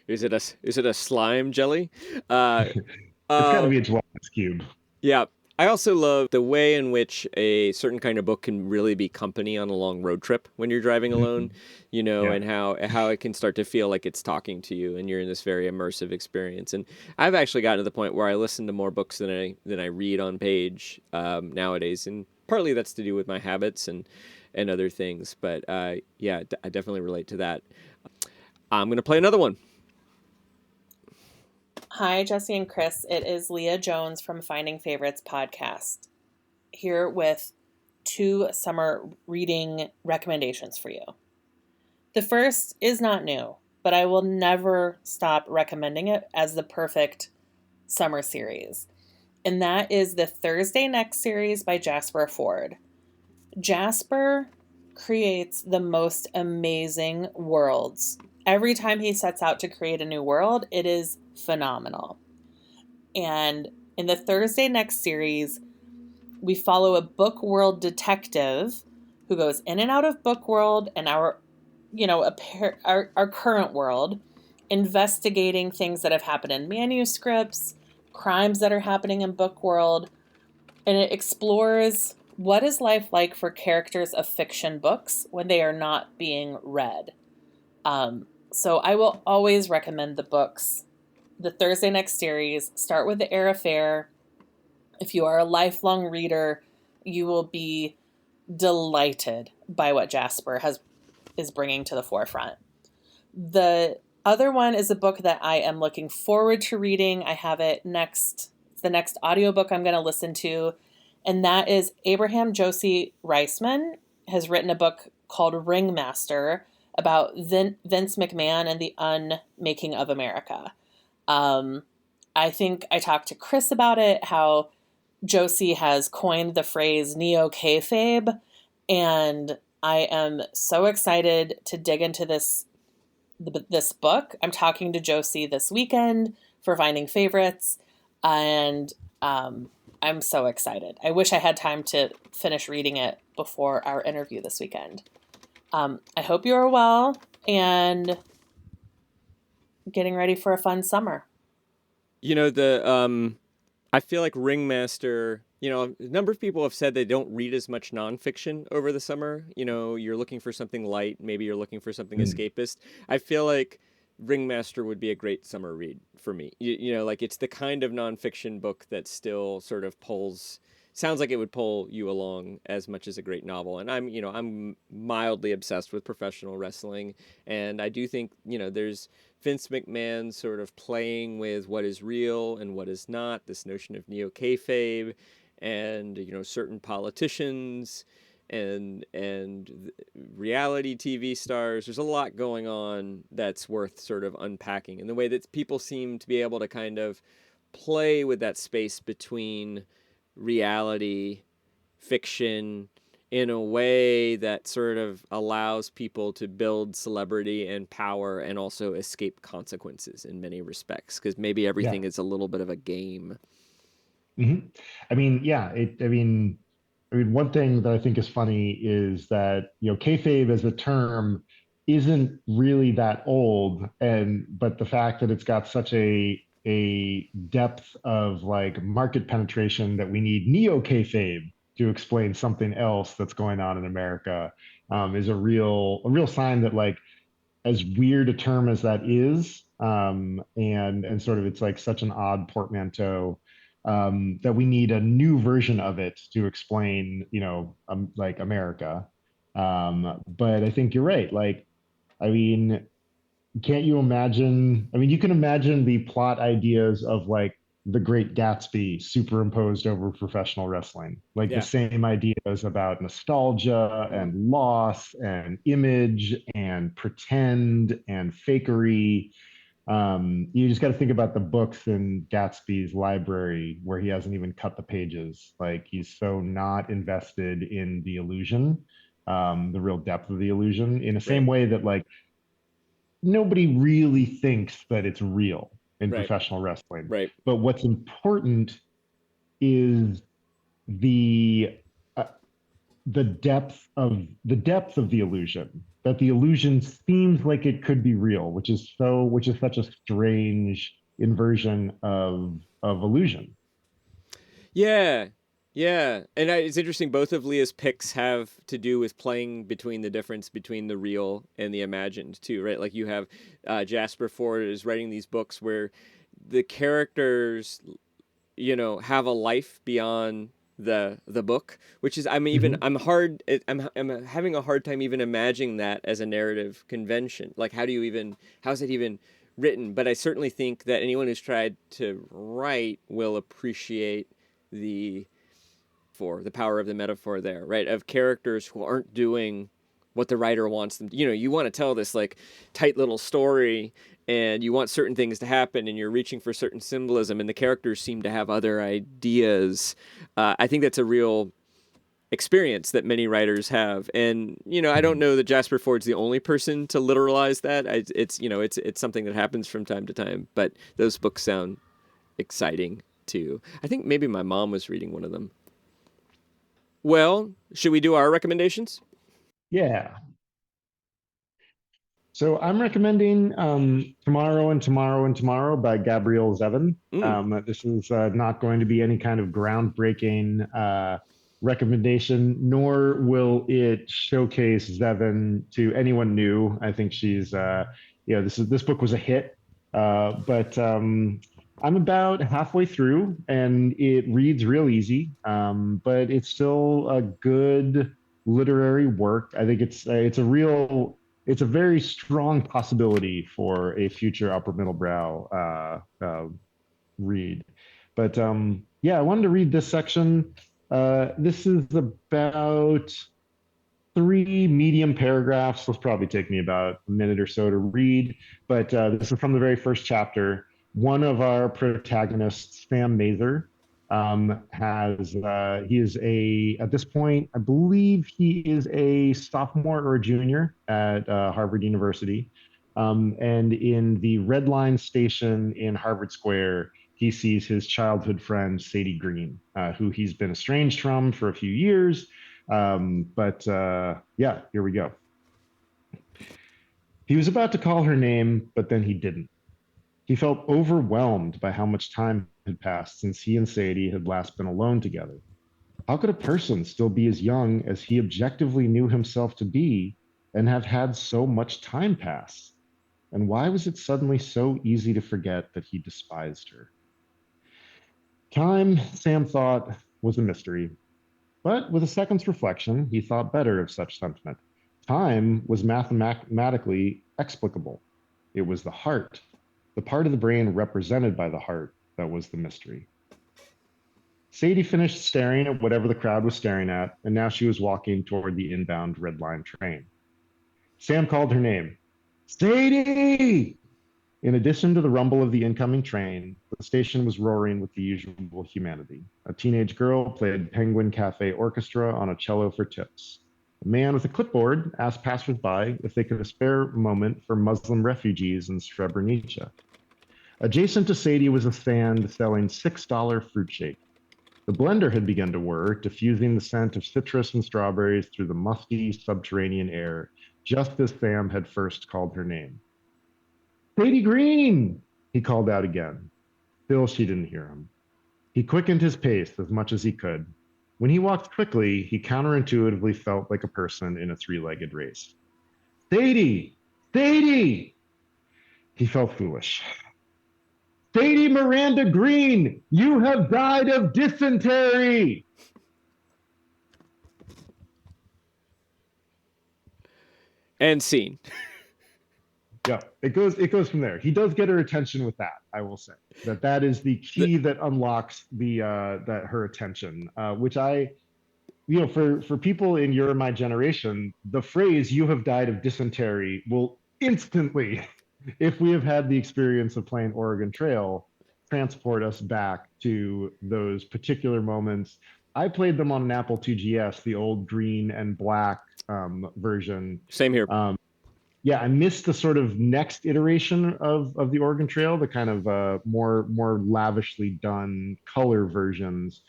Is it a slime jelly? It's got to be a gelatinous cube. Yeah. I also love the way in which a certain kind of book can really be company on a long road trip when you're driving alone, and how it can start to feel like it's talking to you and you're in this very immersive experience. And I've actually gotten to the point where I listen to more books than I read on page nowadays. And partly that's to do with my habits and other things. But I definitely relate to that. I'm going to play another one. Hi, Jesse and Chris. It is Leah Jones from Finding Favorites podcast, here with 2 summer reading recommendations for you. The first is not new, but I will never stop recommending it as the perfect summer series. And that is the Thursday Next series by Jasper Fforde. Jasper creates the most amazing worlds. Every time he sets out to create a new world, it is phenomenal. And in the Thursday Next series, we follow a book world detective who goes in and out of book world and our current world, investigating things that have happened in manuscripts, crimes that are happening in book world, and it explores what is life like for characters of fiction books when they are not being read. So I will always recommend the books. The Thursday Next series, start with The Heir Affair. If you are a lifelong reader, you will be delighted by what Jasper is bringing to the forefront. The other one is a book that I am looking forward to reading. I have it next. It's the next audiobook I'm going to listen to, and that is Abraham Josie Reisman has written a book called Ringmaster about Vince McMahon and the unmaking of America. I think I talked to Chris about it, how Josie has coined the phrase neo-kayfabe, and I am so excited to dig into this book. I'm talking to Josie this weekend for Finding Favorites, and I'm so excited. I wish I had time to finish reading it before our interview this weekend. I hope you are well and getting ready for a fun summer. I feel like Ringmaster, a number of people have said they don't read as much nonfiction over the summer. You're looking for something light. Maybe you're looking for something escapist. I feel like Ringmaster would be a great summer read for me. Like it's the kind of nonfiction book that still sort of sounds like it would pull you along as much as a great novel. And I'm mildly obsessed with professional wrestling. And I do think, there's Vince McMahon sort of playing with what is real and what is not, this notion of neo-kayfabe and, certain politicians and reality TV stars. There's a lot going on that's worth sort of unpacking, and the way that people seem to be able to kind of play with that space between reality, fiction, in a way that sort of allows people to build celebrity and power and also escape consequences in many respects, because maybe everything is a little bit of a game. I mean, yeah, I mean, one thing that I think is funny is that, kayfabe as a term isn't really that old, but the fact that it's got such a depth of like market penetration that we need neo kayfabe to explain something else that's going on in America, is a real sign that, like, as weird a term as that is, and sort of it's like such an odd portmanteau, that we need a new version of it to explain, like America. But I think you're right. Like, I mean, can't you imagine? I mean, you can imagine the plot ideas of like the Great Gatsby superimposed over professional wrestling, like the same ideas about nostalgia and loss and image and pretend and fakery. You just got to think about the books in Gatsby's library where he hasn't even cut the pages. Like, he's so not invested in the illusion, the real depth of the illusion, in the same way that, like, nobody really thinks that it's real in professional wrestling. Right. But what's important is the uh, the depth of the illusion. That the illusion seems like it could be real, which is such a strange inversion of illusion. Yeah. Yeah. And it's interesting. Both of Leah's picks have to do with playing between the difference between the real and the imagined, too, right? Like, you have Jasper Ford is writing these books where the characters, have a life beyond the book, which is, I'm having a hard time even imagining that as a narrative convention. Like, how's it even written? But I certainly think that anyone who's tried to write will appreciate the power of the metaphor there, right? Of characters who aren't doing what the writer wants them to. You want to tell this like tight little story, and you want certain things to happen, and you're reaching for certain symbolism, and the characters seem to have other ideas. I think that's a real experience that many writers have, and I don't know that Jasper Ford's the only person to literalize that. It's something that happens from time to time, but those books sound exciting too. I think maybe my mom was reading one of them. Well, should we do our recommendations? Yeah. So I'm recommending Tomorrow and Tomorrow and Tomorrow by Gabrielle Zevin. This is not going to be any kind of groundbreaking recommendation, nor will it showcase Zevin to anyone new. I think she's, this book was a hit, but I'm about halfway through, and it reads real easy, but it's still a good literary work. I think it's a very strong possibility for a future upper middle brow read. But yeah, I wanted to read this section. This is about 3 medium paragraphs. This will probably take me about a minute or so to read, but this is from the very first chapter. One of our protagonists, Sam Mather, at this point, I believe he is a sophomore or a junior at Harvard University. And in the Red Line station in Harvard Square, he sees his childhood friend, Sadie Green, who he's been estranged from for a few years. Yeah, here we go. He was about to call her name, but then he didn't. He felt overwhelmed by how much time had passed since he and Sadie had last been alone together. How could a person still be as young as he objectively knew himself to be and have had so much time pass? And why was it suddenly so easy to forget that he despised her? Time, Sam thought, was a mystery. But with a second's reflection, he thought better of such sentiment. Time was mathematically explicable. It was the heart, the part of the brain represented by the heart, that was the mystery. Sadie finished staring at whatever the crowd was staring at, and now she was walking toward the inbound Red Line train. Sam called her name. Sadie! In addition to the rumble of the incoming train, the station was roaring with the usual humanity. A teenage girl played Penguin Cafe Orchestra on a cello for tips. A man with a clipboard asked passersby if they could spare a moment for Muslim refugees in Srebrenica. Adjacent to Sadie was a stand selling $6 fruit shake. The blender had begun to whir, diffusing the scent of citrus and strawberries through the musty subterranean air, just as Sam had first called her name. Sadie Green, he called out again. Still, she didn't hear him. He quickened his pace as much as he could. When he walked quickly, he counterintuitively felt like a person in a three-legged race. Sadie! Sadie! He felt foolish. Sadie Miranda Green, you have died of dysentery! And scene. Yeah, it goes from there. He does get her attention with that, I will say. That is the key that unlocks the that her attention, which I, for people in your and my generation, the phrase "you have died of dysentery" will instantly, if we have had the experience of playing Oregon Trail, transport us back to those particular moments. I played them on an Apple IIgs, the old green and black version. Same here. Yeah, I missed the sort of next iteration of the Oregon Trail, the kind of more lavishly done color versions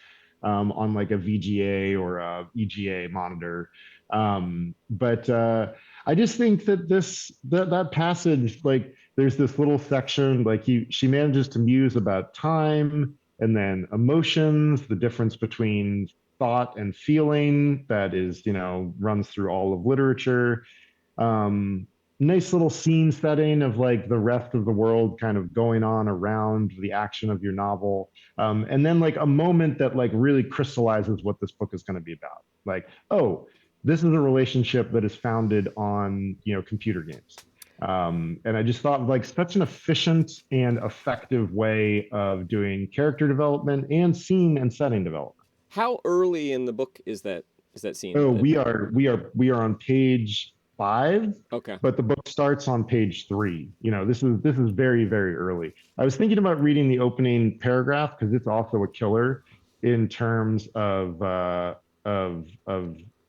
on like a VGA or a EGA monitor. But I just think that that passage, like there's this little section, like she manages to muse about time and then emotions, the difference between thought and feeling that is, runs through all of literature. um Nice little scene setting of like the rest of the world kind of going on around the action of your novel. And then like a moment that like really crystallizes what this book is going to be about. Like, oh, this is a relationship that is founded on, computer games. And I just thought like such an efficient and effective way of doing character development and scene and setting development. How early in the book is that scene? Oh, we are on page 5. Okay. But the book starts on page 3. This is very, very early. I was thinking about reading the opening paragraph because it's also a killer in terms of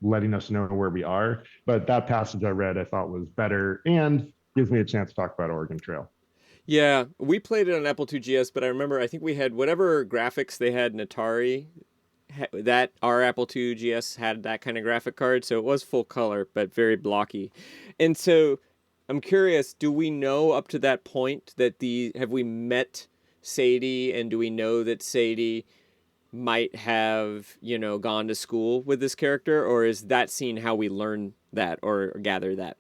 letting us know where we are. But that passage I read I thought was better and gives me a chance to talk about Oregon Trail. Yeah, we played it on Apple IIgs, but I think we had whatever graphics they had in Atari. That our Apple IIgs had that kind of graphic card, so it was full color but very blocky. And so I'm curious, do we know up to that point that have we met Sadie, and do we know that Sadie might have, gone to school with this character, or is that scene how we learn that or gather that?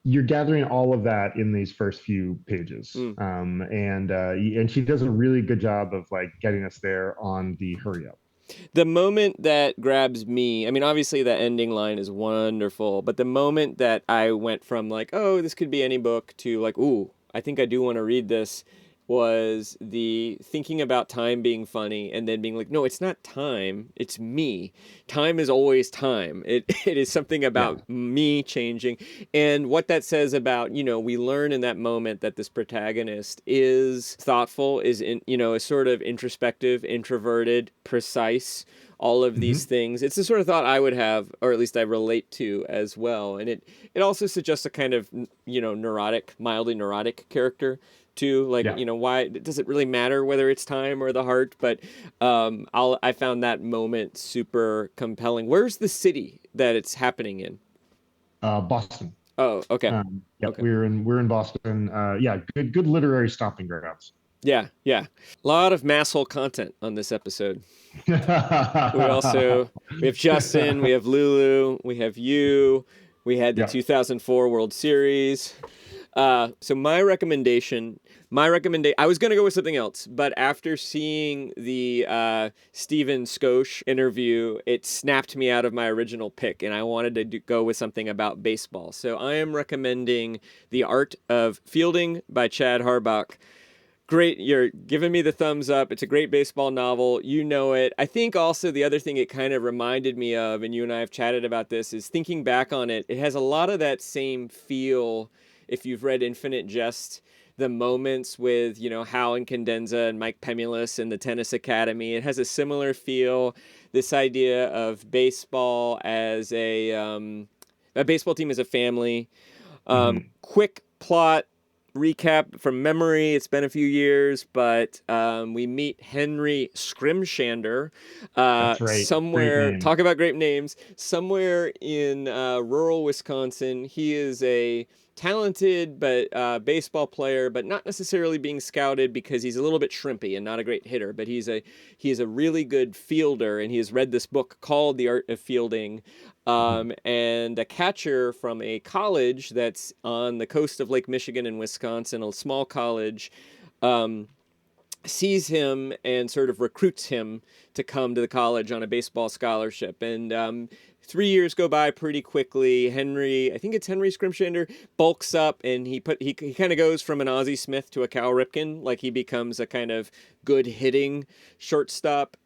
You're gathering all of that in these first few pages. And she does a really good job of like getting us there on the hurry up. The moment that grabs me, I mean, obviously the ending line is wonderful, but the moment that I went from like, oh, this could be any book to like, ooh, I think I do want to read this, was the thinking about time being funny and then being like, no, it's not time, it's me. Time is always time. It is something about me changing. And what that says about, we learn in that moment that this protagonist is thoughtful, is sort of introspective, introverted, precise, all of these things. It's the sort of thought I would have, or at least I relate to as well. And it also suggests a kind of, neurotic, mildly neurotic character too. Like, why does it really matter whether it's time or the heart? But I found that moment super compelling. Where's the city that it's happening in? Boston. Oh, okay. Okay. We're in Boston. Good literary stomping grounds. Yeah. A lot of Masshole content on this episode. We have Justin, we have Lulu, we have you, we had the 2004 World Series. So my recommendation, I was going to go with something else, but after seeing the Stephen Skosh interview, it snapped me out of my original pick, and I wanted to go with something about baseball. So I am recommending The Art of Fielding by Chad Harbach. Great. You're giving me the thumbs up. It's a great baseball novel. You know it. I think also the other thing it kind of reminded me of, and you and I have chatted about this, is thinking back on it. It has a lot of that same feel. If you've read Infinite Jest, the moments with, Hal and Cadenza and Mike Pemulus and the Tennis Academy, it has a similar feel. This idea of baseball as a baseball team as a family. Quick plot recap from memory. It's been a few years, but we meet Henry Scrimshander That's right. somewhere. Talk about great names. Somewhere in rural Wisconsin. He is a talented but baseball player, but not necessarily being scouted because he's a little bit shrimpy and not a great hitter. But he's a really good fielder, and he has read this book called The Art of Fielding. And a catcher from a college that's on the coast of Lake Michigan in Wisconsin, a small college, sees him and sort of recruits him to come to the college on a baseball scholarship. And 3 years go by pretty quickly. I think it's Henry Scrimshander, bulks up, and he kind of goes from an Ozzie Smith to a Cal Ripken. Like, he becomes a kind of good hitting shortstop.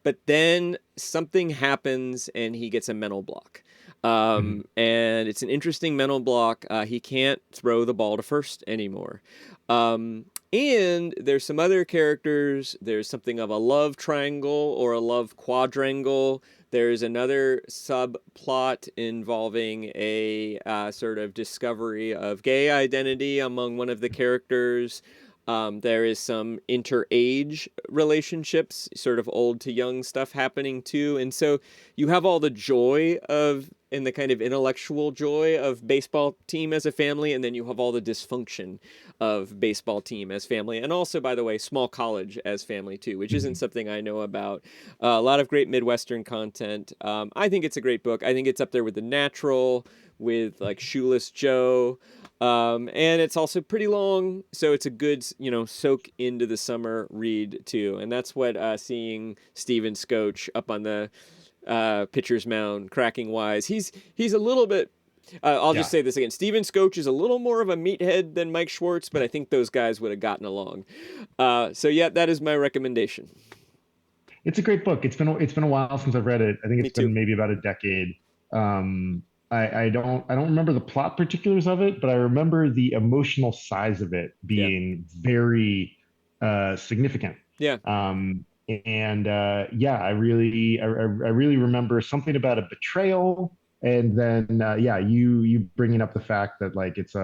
But then something happens and he gets a mental block. And it's an interesting mental block. He can't throw the ball to first anymore. And there's some other characters. There's something of a love triangle or a love quadrangle. There's another subplot involving a sort of discovery of gay identity among one of the characters. There is some inter-age relationships, sort of old to young stuff happening too. And so you have all the joy and the kind of intellectual joy of baseball team as a family, and then you have all the dysfunction of baseball team as family. And also, by the way, small college as family too, which isn't something I know about. A lot of great Midwestern content. I think it's a great book. I think it's up there with The Natural, with like Shoeless Joe. And it's also pretty long, so it's a good, soak into the summer read too. And that's what seeing Steven Scotch up on the pitcher's mound, cracking wise. He's a little bit. I'll just say this again. Steven Scotch is a little more of a meathead than Mike Schwartz, but I think those guys would have gotten along. So yeah, that is my recommendation. It's a great book. It's been a while since I've read it. I think it's been maybe about a decade. I don't remember the plot particulars of it, but I remember the emotional size of it being very significant. Yeah. I really remember something about a betrayal, and then you bringing up the fact that like it's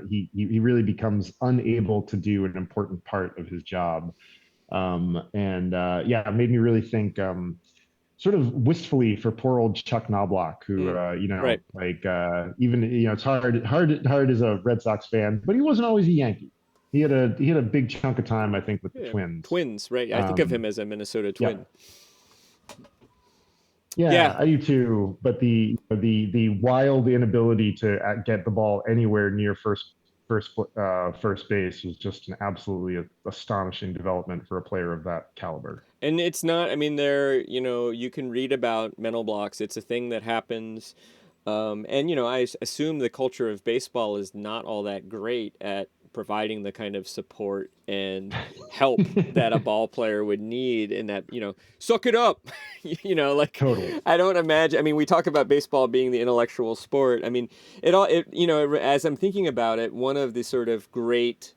he really becomes unable to do an important part of his job, it made me really think. Sort of wistfully for poor old Chuck Knobloch, who right. even it's hard as a Red Sox fan, but he wasn't always a Yankee. He had a big chunk of time, I think, with the Twins. Twins, right? I think of him as a Minnesota Twin. Yeah, I do too. But the wild inability to get the ball anywhere near first base was just an absolutely astonishing development for a player of that caliber. And it's not, you can read about mental blocks. It's a thing that happens. I assume the culture of baseball is not all that great at providing the kind of support and help that a ball player would need in that, suck it up, Totally. I don't imagine, we talk about baseball being the intellectual sport. As I'm thinking about it, one of the sort of great,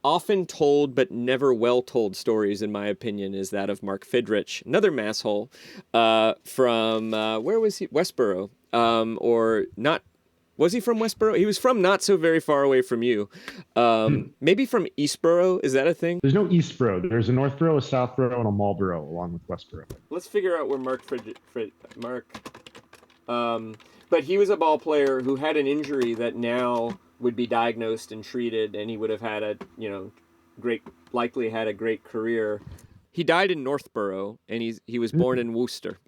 often told but never well told stories, in my opinion, is that of Mark Fidrich, another masshole from, where was he? Westboro, or not. Was he from Westboro? He was from not so very far away from you. Maybe from Eastboro. Is that a thing? There's no Eastboro. There's a Northboro, a Southboro, and a Marlboro, along with Westboro. Let's figure out where but he was a ball player who had an injury that now would be diagnosed and treated, and he would have had likely had a great career. He died in Northboro, and he was born in Worcester.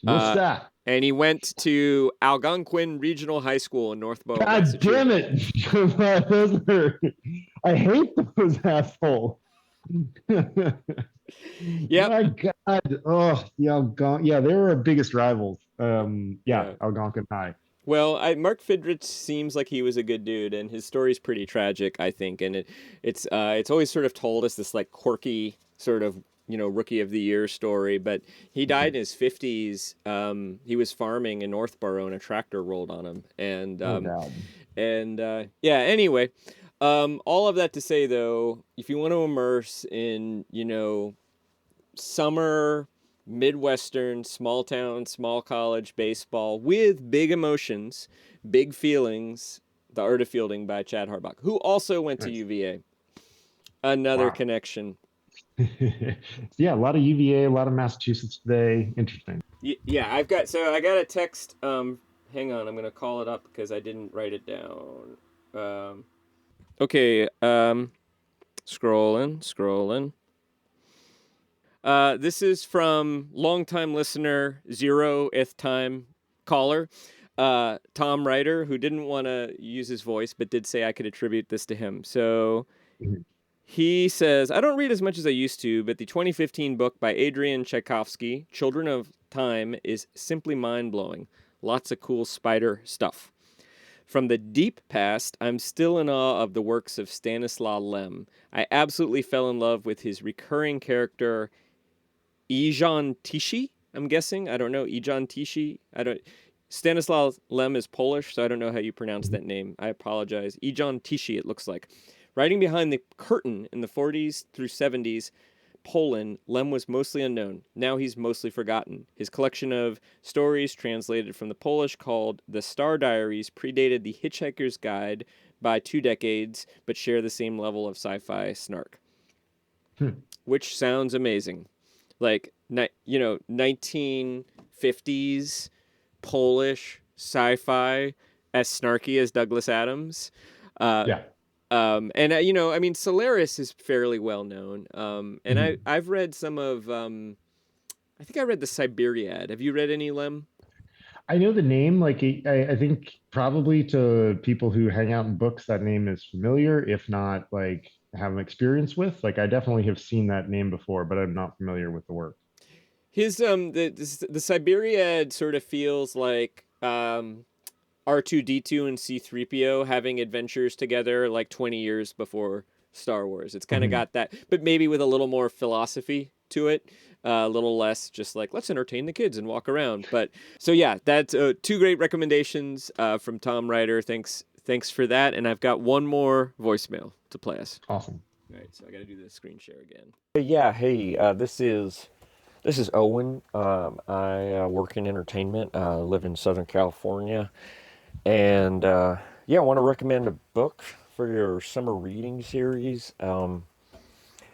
Worcester. And he went to Algonquin Regional High School in Northboro, God damn it! I hate those assholes. Yeah. My God. Oh, they were our biggest rivals. Algonquin High. Well, Mark Fidrich seems like he was a good dude, and his story's pretty tragic, I think. And it's always sort of told as this like quirky sort of rookie of the year story. But he died in his 50s. He was farming in Northborough, and a tractor rolled on him. And Oh God. yeah. Anyway, all of that to say though, if you want to immerse in summer Midwestern, small town, small college baseball with big emotions, big feelings. The Art of Fielding by Chad Harbach, who also went to Nice. UVA. Another Wow. connection. Yeah, a lot of UVA, a lot of Massachusetts today. Interesting. Yeah, I got a text. Hang on, I'm gonna call it up because I didn't write it down. Okay. Scrolling. This is from longtime listener, 0th time caller, Tom Ryder, who didn't want to use his voice, but did say I could attribute this to him. So Mhm. he says, I don't read as much as I used to, but the 2015 book by Adrian Tchaikovsky, Children of Time, is simply mind-blowing. Lots of cool spider stuff. From the deep past, I'm still in awe of the works of Stanislaw Lem. I absolutely fell in love with his recurring character, Ijon Tichy, I'm guessing. I don't know. Ijon Tichy. Stanislaw Lem is Polish, so I don't know how you pronounce that name. I apologize. Ijon Tichy, it looks like. Writing behind the curtain in the 40s through 70s, Poland, Lem was mostly unknown. Now he's mostly forgotten. His collection of stories, translated from the Polish, called The Star Diaries, predated The Hitchhiker's Guide by 2 decades, but share the same level of sci-fi snark. Which sounds amazing. Like, 1950s Polish sci-fi as snarky as Douglas Adams. Yeah. I mean, Solaris is fairly well known. And I've read some of, I think I read the Siberiad. Have you read any, Lem? I know the name. Like, I think probably to people who hang out in books, that name is familiar, if not like have an experience with. Like, I definitely have seen that name before, but I'm not familiar with the work. His the Siberiad sort of feels like R2D2 and C3PO having adventures together like 20 years before Star Wars. It's kind of got that, but maybe with a little more philosophy to it. A little less just like, let's entertain the kids and walk around. But so yeah, that's 2 great recommendations from Tom Ryder. Thanks for that. And I've got one more voicemail to play us. Awesome. All right, so I got to do the screen share again. Yeah, hey, this is Owen. I work in entertainment. Live in Southern California, and yeah, I want to recommend a book for your summer reading series.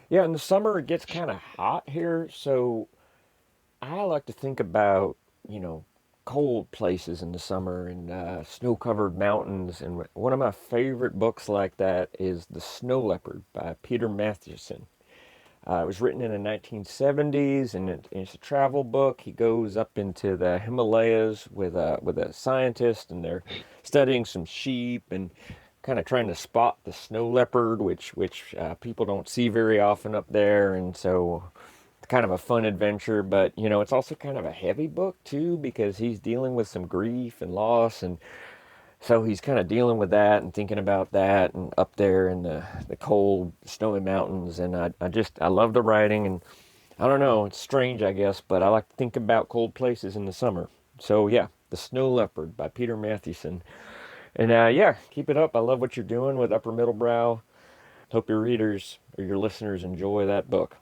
Yeah, in the summer it gets kind of hot here, so I like to think about cold places in the summer and snow-covered mountains. And one of my favorite books like that is The Snow Leopard by Peter Matthewson. It was written in the 1970s, and it's a travel book. He goes up into the Himalayas with a scientist, and they're studying some sheep and kind of trying to spot the snow leopard, which people don't see very often up there. And so it's kind of a fun adventure, but it's also kind of a heavy book too, because he's dealing with some grief and loss, and so he's kind of dealing with that and thinking about that and up there in the cold, snowy mountains. And I love the writing. And I don't know, it's strange, I guess, but I like to think about cold places in the summer. So yeah, The Snow Leopard by Peter Matthewson. And yeah, keep it up. I love what you're doing with Upper Middlebrow. Hope your readers or your listeners enjoy that book.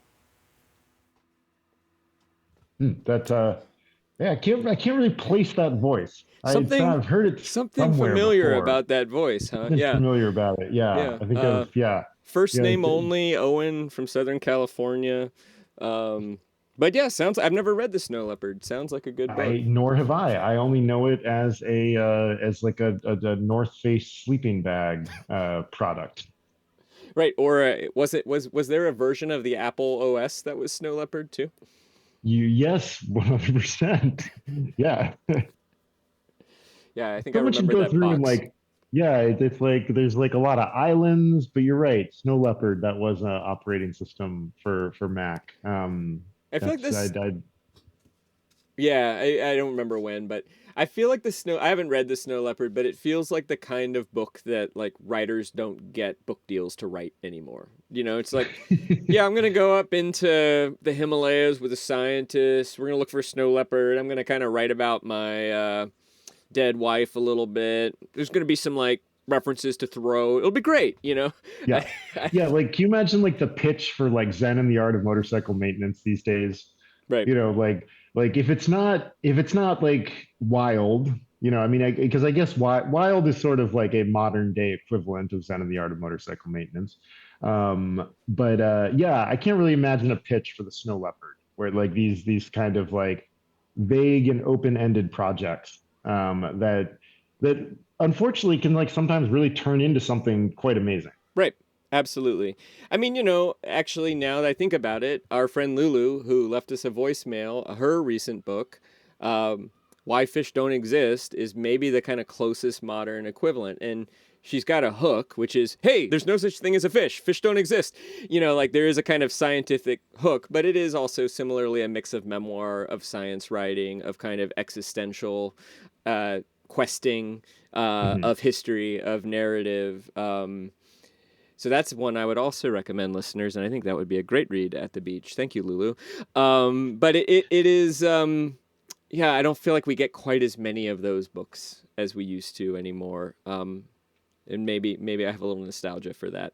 Yeah, I can't really place that voice. I've heard it Something somewhere familiar before. about that voice, huh? Something Yeah. familiar about it. Yeah. I think First yeah, name only, Owen from Southern California. But yeah, I've never read The Snow Leopard. Sounds like a good book. Nor have I. I only know it as as like a North Face sleeping bag product. Right, or was there a version of the Apple OS that was Snow Leopard too? Yes, 100%. Yeah. Yeah, I think I Someone should remember go that through box. and like, yeah, it's like there's like a lot of islands, but you're right. Snow Leopard, that was an operating system for Mac. I feel like this. Yeah, I don't remember when, but I feel like I haven't read The Snow Leopard, but it feels like the kind of book that like writers don't get book deals to write anymore. It's like, yeah, I'm gonna go up into the Himalayas with a scientist. We're gonna look for a snow leopard. I'm gonna kind of write about my dead wife a little bit. There's gonna be some like references to Thoreau. It'll be great. Yeah. Yeah. Like, can you imagine like the pitch for like Zen and the Art of Motorcycle Maintenance these days? Right. Like if it's not like Wild, I mean, because I guess Wild is sort of like a modern day equivalent of Zen and the Art of Motorcycle Maintenance. But yeah, I can't really imagine a pitch for the Snow Leopard where like these kind of like vague and open-ended projects that unfortunately can like sometimes really turn into something quite amazing. Right. Absolutely. I mean, actually, now that I think about it, our friend Lulu, who left us a voicemail, her recent book, um, Why Fish Don't Exist, is maybe the kind of closest modern equivalent. And she's got a hook, which is, hey, there's no such thing as a fish. Fish don't exist. Like there is a kind of scientific hook, but it is also similarly a mix of memoir, of science writing, of kind of existential questing, Mhm. of history, of narrative. So that's one I would also recommend listeners, and I think that would be a great read at the beach. Thank you, Lulu. But it is, yeah, I don't feel like we get quite as many of those books as we used to anymore. And maybe I have a little nostalgia for that.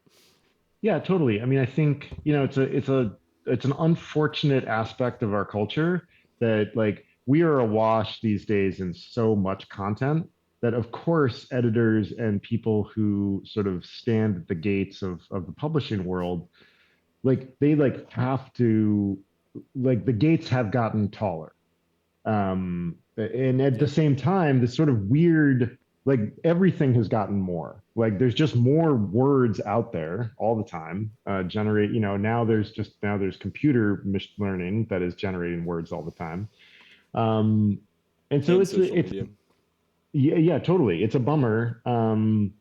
Yeah, totally. I mean, I think, it's an unfortunate aspect of our culture that like we are awash these days in so much content that of course editors and people who sort of stand at the gates of the publishing world, like they like have to, like the gates have gotten taller. And at the Yeah. same time, this sort of weird, like everything has gotten more. Like there's just more words out there all the time. Now there's computer machine learning that is generating words all the time. Um, and so And it's social it's media. yeah, yeah, totally. It's a bummer. And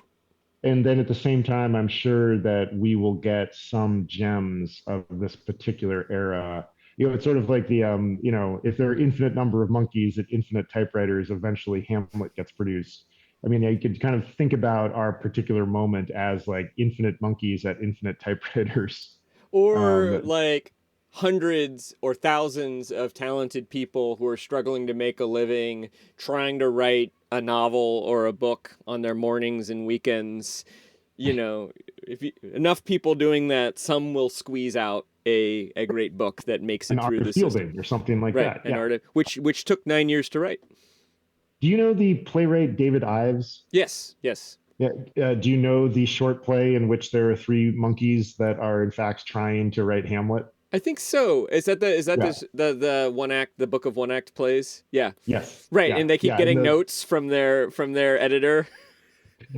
then at the same time, I'm sure that we will get some gems of this particular era. It's sort of like if there are infinite number of monkeys at infinite typewriters, eventually Hamlet gets produced. I mean, you could kind of think about our particular moment as like infinite monkeys at infinite typewriters. Or Um, like hundreds or thousands of talented people who are struggling to make a living, trying to write a novel or a book on their mornings and weekends. If enough people doing that, some will squeeze out a great book that makes an it through Arthur the system. Fielding or something like Right, that. an Yeah. art which took 9 years to write. Do you know the playwright David Ives? Yes, yes. Yeah. Do you know the short play in which there are three monkeys that are in fact trying to write Hamlet? I think so. Is that Yeah. the one act, the book of one act plays? Yeah. Yes. Right, Yeah. and they keep Yeah. And getting notes from their editor.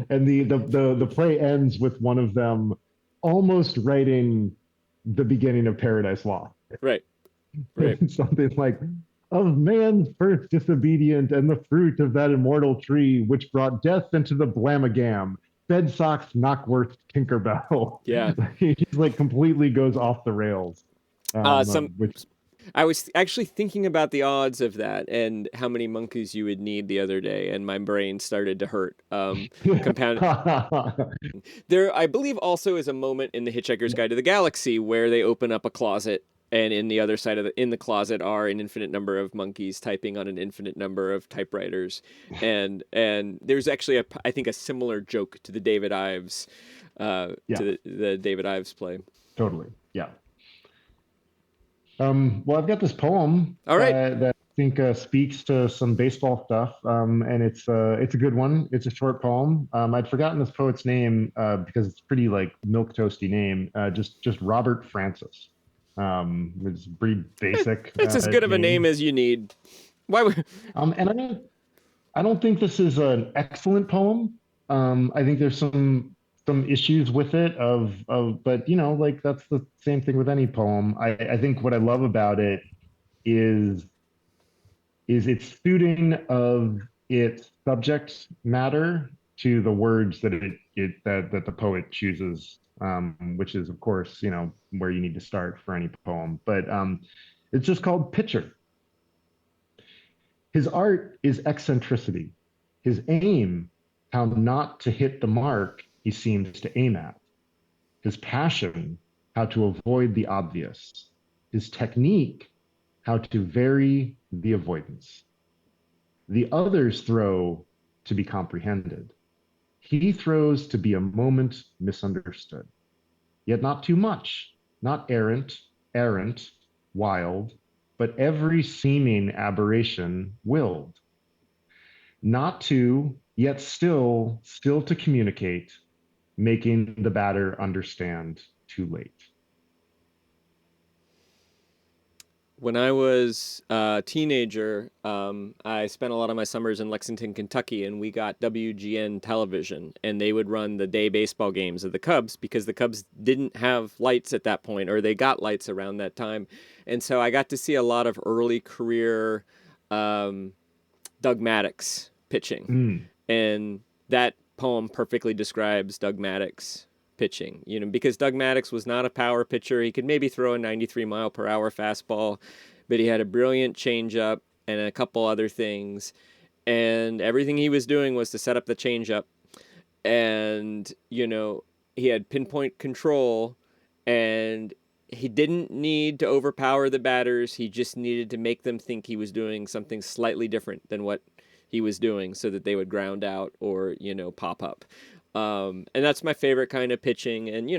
the play ends with one of them almost writing the beginning of Paradise Lost. Right. Right. Something like, of man's first disobedient and the fruit of that immortal tree which brought death into the Blamagam, Bedsocks Knockworth Tinkerbell. Yeah. He just like completely goes off the rails. Some Which I was actually thinking about the odds of that and how many monkeys you would need the other day, and my brain started to hurt. Compound. There, I believe, also is a moment in The Hitchhiker's Guide to the Galaxy where they open up a closet, and in the other side of in the closet are an infinite number of monkeys typing on an infinite number of typewriters, and there's actually I think a similar joke to the David Ives, yeah, to the David Ives play. totally. Yeah. Well, I've got this poem All right. that I think speaks to some baseball stuff, and it's a good one. It's a short poem. I'd forgotten this poet's name because it's pretty like milk toasty name. Just Robert Francis. It's pretty basic. It's as good of a name as you need. Why would? And I don't think this is an excellent poem. I think there's some issues with it but like that's the same thing with any poem. I think what I love about it is its suiting of its subject matter to the words that the poet chooses, which is of course where you need to start for any poem. But it's just called Pitcher. His art is eccentricity. His aim, how not to hit the mark he seems to aim at. His passion, how to avoid the obvious. His technique, how to vary the avoidance. The others throw to be comprehended. He throws to be a moment misunderstood, yet not too much, not errant, wild, but every seeming aberration willed. Not to, yet still to communicate, making the batter understand too late. When I was a teenager, I spent a lot of my summers in Lexington, Kentucky, and we got WGN television, and they would run the day baseball games of the Cubs because the Cubs didn't have lights at that point, or they got lights around that time. And so I got to see a lot of early career Doug Maddox pitching. And that poem perfectly describes Doug Maddox pitching, because Doug Maddox was not a power pitcher. He could maybe throw a 93-mile-per-hour fastball, but he had a brilliant changeup and a couple other things. And everything he was doing was to set up the changeup. And, he had pinpoint control, and he didn't need to overpower the batters. He just needed to make them think he was doing something slightly different than what he was doing so that they would ground out or, pop up. And that's my favorite kind of pitching. And,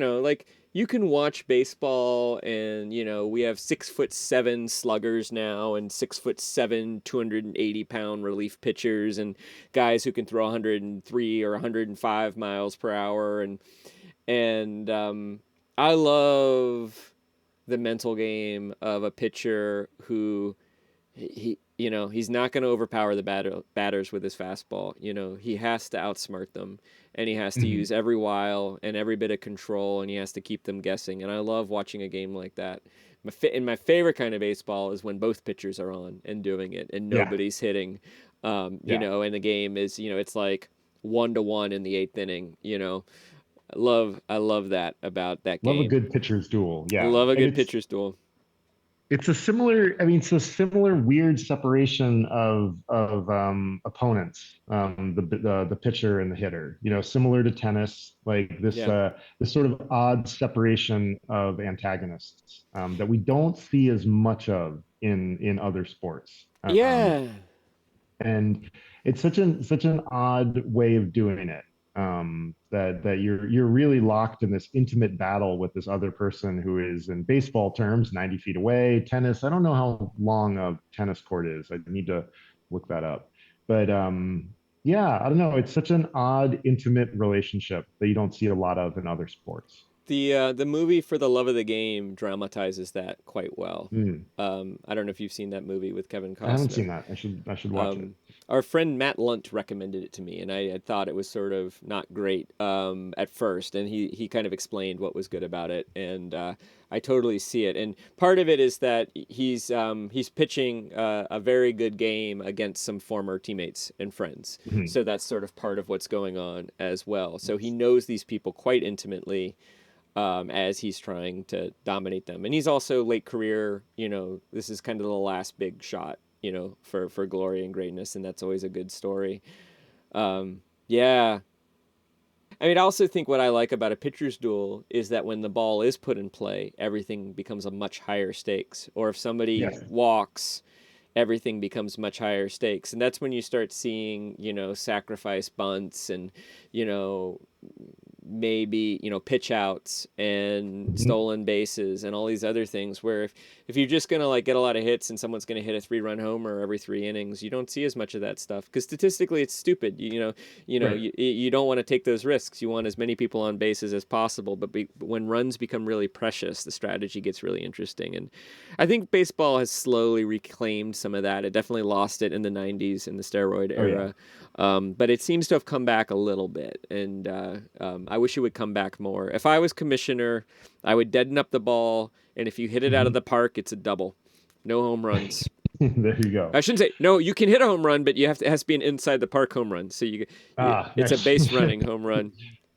you can watch baseball and, we have 6'7" sluggers now and 6'7", 280-pound relief pitchers and guys who can throw 103 or 105 miles per hour. And I love the mental game of a pitcher who he's not going to overpower the batters with his fastball. He has to outsmart them, and he has to use every wile and every bit of control, and he has to keep them guessing. And I love watching a game like that. My favorite kind of baseball is when both pitchers are on and doing it, and nobody's hitting. And the game is, it's like 1-1 in the 8th inning. I love that about that game. Love a good pitcher's duel. Yeah. I love a good pitcher's duel. It's a similar weird separation of opponents, the pitcher and the hitter, similar to tennis, like this sort of odd separation of antagonists that we don't see as much of in other sports. And it's such an odd way of doing it, that you're really locked in this intimate battle with this other person who is, in baseball terms, 90 feet away. Tennis, I don't know how long a tennis court is. I need to look that up. But I don't know. It's such an odd, intimate relationship that you don't see a lot of in other sports. The movie For the Love of the Game dramatizes that quite well. I don't know if you've seen that movie with Kevin Costner. I haven't seen that. I should watch it. Our friend Matt Lunt recommended it to me, and I had thought it was sort of not great at first, and he kind of explained what was good about it, and I totally see it. And part of it is that he's pitching a very good game against some former teammates and friends, so that's sort of part of what's going on as well. So he knows these people quite intimately. As he's trying to dominate them. And he's also late career, this is kind of the last big shot, for glory and greatness, and that's always a good story. I also think what I like about a pitcher's duel is that when the ball is put in play, everything becomes a much higher stakes. Or if somebody walks, everything becomes much higher stakes. And that's when you start seeing, sacrifice bunts and, maybe pitch outs and stolen bases and all these other things, where if you're just gonna get a lot of hits and someone's gonna hit a 3-run homer every 3 innings, you don't see as much of that stuff because statistically it's stupid. You don't want to take those risks. You want as many people on bases as possible, but when runs become really precious, the strategy gets really interesting. And I think baseball has slowly reclaimed some of that. It definitely lost it in the 90s in the steroid era. But it seems to have come back a little bit, and I wish it would come back more. If I was commissioner, I would deaden up the ball, and if you hit it out of the park, it's a double. No home runs. There you go. I shouldn't say, no, you can hit a home run, but it has to be an inside the park home run. So it's a base running home run.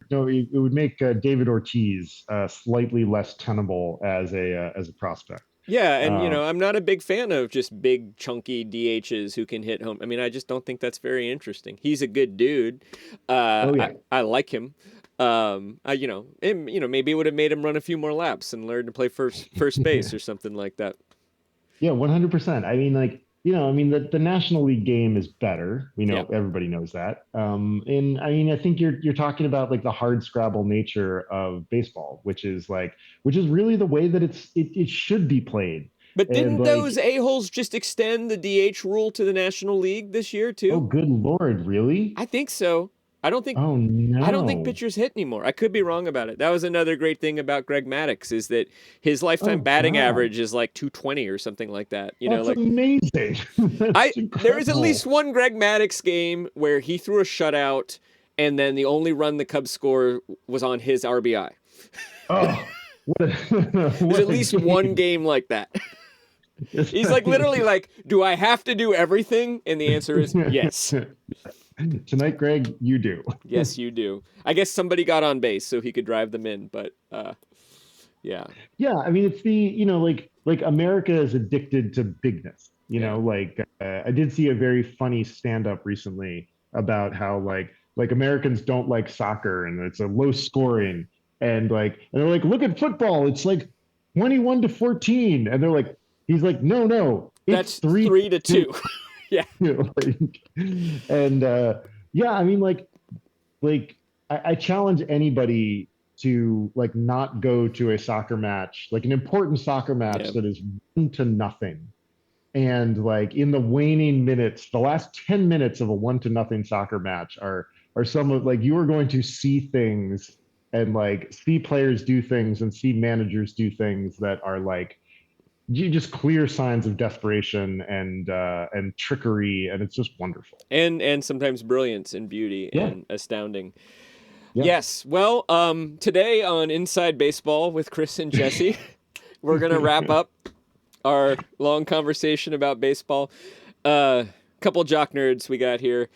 No, it would make David Ortiz slightly less tenable as a prospect. Yeah, and Um, I'm not a big fan of just big chunky DHs who can hit home. I mean, I just don't think that's very interesting. He's a good dude. oh I yeah. like him. Maybe it would have made him run a few more laps and learn to play first base or something like that. Yeah, 100%. I mean, like, I mean, the National League game is better. We Yeah. know everybody knows that. And I mean, I think you're talking about like the hard scrabble nature of baseball, which is really the way that it should be played. But And didn't those like, a-holes just extend the DH rule to the National League this year oh, too? good Lord, really? I think so. I don't think Oh no. pitchers hit anymore. I could be wrong about it. That was another great thing about Greg Maddux is that his lifetime Oh batting God. average is like 220 or something like that. That's amazing. That's There is at incredible. least one Greg Maddux game where he threw a shutout and then the only run the Cubs score was on his RBI. Oh, what a, There's what at a least game. one game like that. He's like literally like, do I have to do everything? And the answer is yes. Tonight, Greg, you do. Yes, you do. I guess somebody got on base so he could drive them in, but yeah. Yeah, I mean, it's like America is addicted to bigness. I did see a very funny stand-up recently about how like Americans don't like soccer and it's a low scoring and they're like, look at football, it's like 21-14, and they're like, he's like, no, it's That's 3-2. Yeah. And yeah, I mean, I challenge anybody to like not go to a soccer match, like an important soccer match that is 1-0, and like in the waning minutes, the last 10 minutes of a 1-0 soccer match are some of like, you are going to see things and like see players do things and see managers do things that are like, you just clear signs of desperation and trickery, and it's just wonderful. And sometimes brilliance and beauty and astounding. Yeah. Yes. Well, today on Inside Baseball with Chris and Jesse, we're gonna wrap up our long conversation about baseball. Couple jock nerds we got here.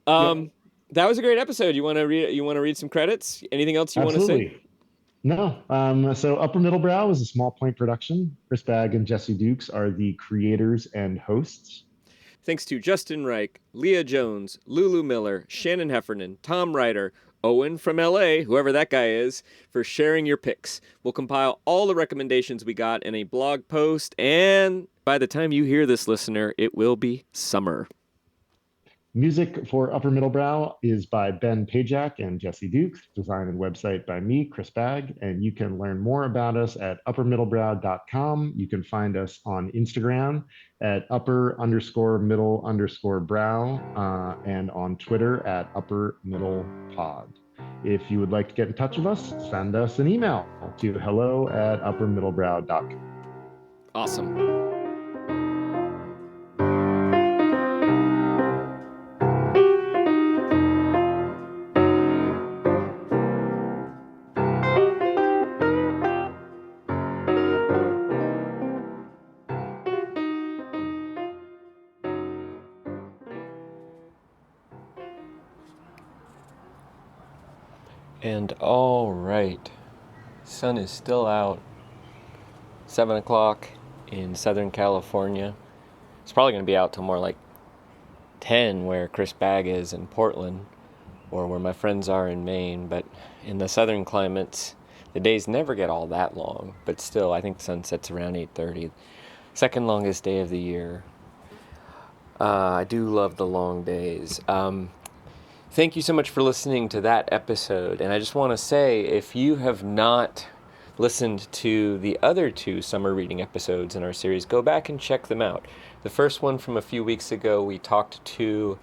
That was a great episode. You want to read some credits? Anything else you want to say? No. So Upper Middle Brow is a Small Point production. Chris Bagg and Jesse Dukes are the creators and hosts. Thanks to Justin Reich, Leah Jones, Lulu Miller, Shannon Heffernan, Tom Ryder, Owen from LA, whoever that guy is, for sharing your picks. We'll compile all the recommendations we got in a blog post, and by the time you hear this, listener, it will be summer. Music for Upper Middle Brow is by Ben Pajak and Jesse Dukes. Design and website by me, Chris Bagg. And you can learn more about us at uppermiddlebrow.com. You can find us on Instagram at upper_middle_brow and on Twitter at uppermiddlepod. If you would like to get in touch with us, send us an email to hello@uppermiddlebrow.com. Awesome. And all right, sun is still out, 7 o'clock in Southern California. It's probably going to be out till more like 10 where Chris Bagg is in Portland or where my friends are in Maine. But in the southern climates, the days never get all that long. But still, I think the sun sets around 8:30. Second longest day of the year. I do love the long days. Thank you so much for listening to that episode. And I just want to say, if you have not listened to the other 2 summer reading episodes in our series, go back and check them out. The first one from a few weeks ago, we talked to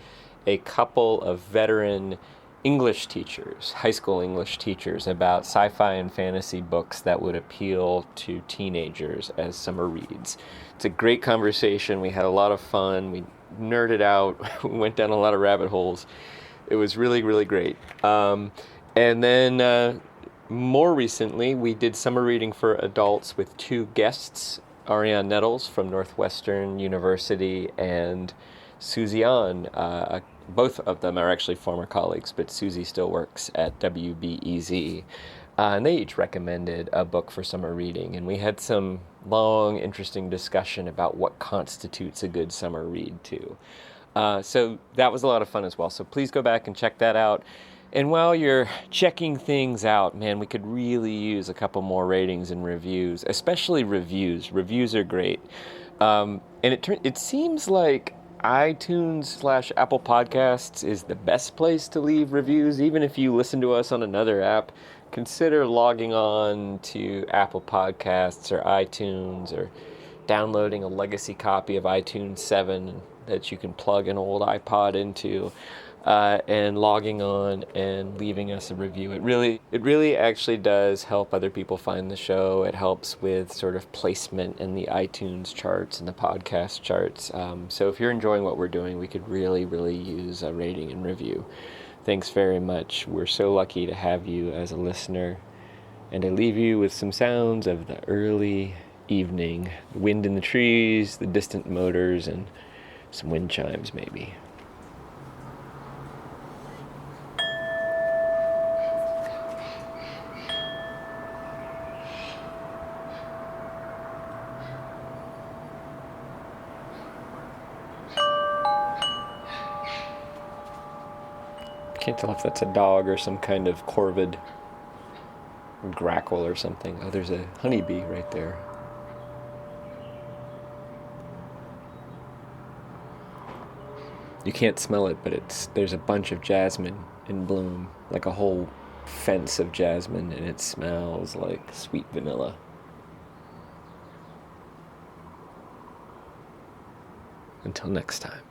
a couple of veteran English teachers, high school English teachers, about sci-fi and fantasy books that would appeal to teenagers as summer reads. It's a great conversation. We had a lot of fun. We nerded out. We went down a lot of rabbit holes. It was really, really great. And then more recently, we did summer reading for adults with 2 guests, Ariane Nettles from Northwestern University and Susie An. Both of them are actually former colleagues, but Susie still works at WBEZ. And they each recommended a book for summer reading. And we had some long, interesting discussion about what constitutes a good summer read, too. So that was a lot of fun as well. So please go back and check that out. And while you're checking things out, man, we could really use a couple more ratings and reviews, especially reviews. Reviews are great. And it seems like iTunes/Apple Podcasts is the best place to leave reviews. Even if you listen to us on another app, consider logging on to Apple Podcasts or iTunes, or downloading a legacy copy of iTunes 7 that you can plug an old iPod into, and logging on and leaving us a review. It really actually does help other people find the show. It helps with sort of placement in the iTunes charts and the podcast charts. So if you're enjoying what we're doing, we could really, really use a rating and review. Thanks very much. We're so lucky to have you as a listener. And I leave you with some sounds of the early evening, the wind in the trees, the distant motors, and some wind chimes maybe. Can't tell if that's a dog or some kind of corvid or grackle or something. Oh, there's a honeybee right there. You can't smell it, but there's a bunch of jasmine in bloom, like a whole fence of jasmine, and it smells like sweet vanilla. Until next time.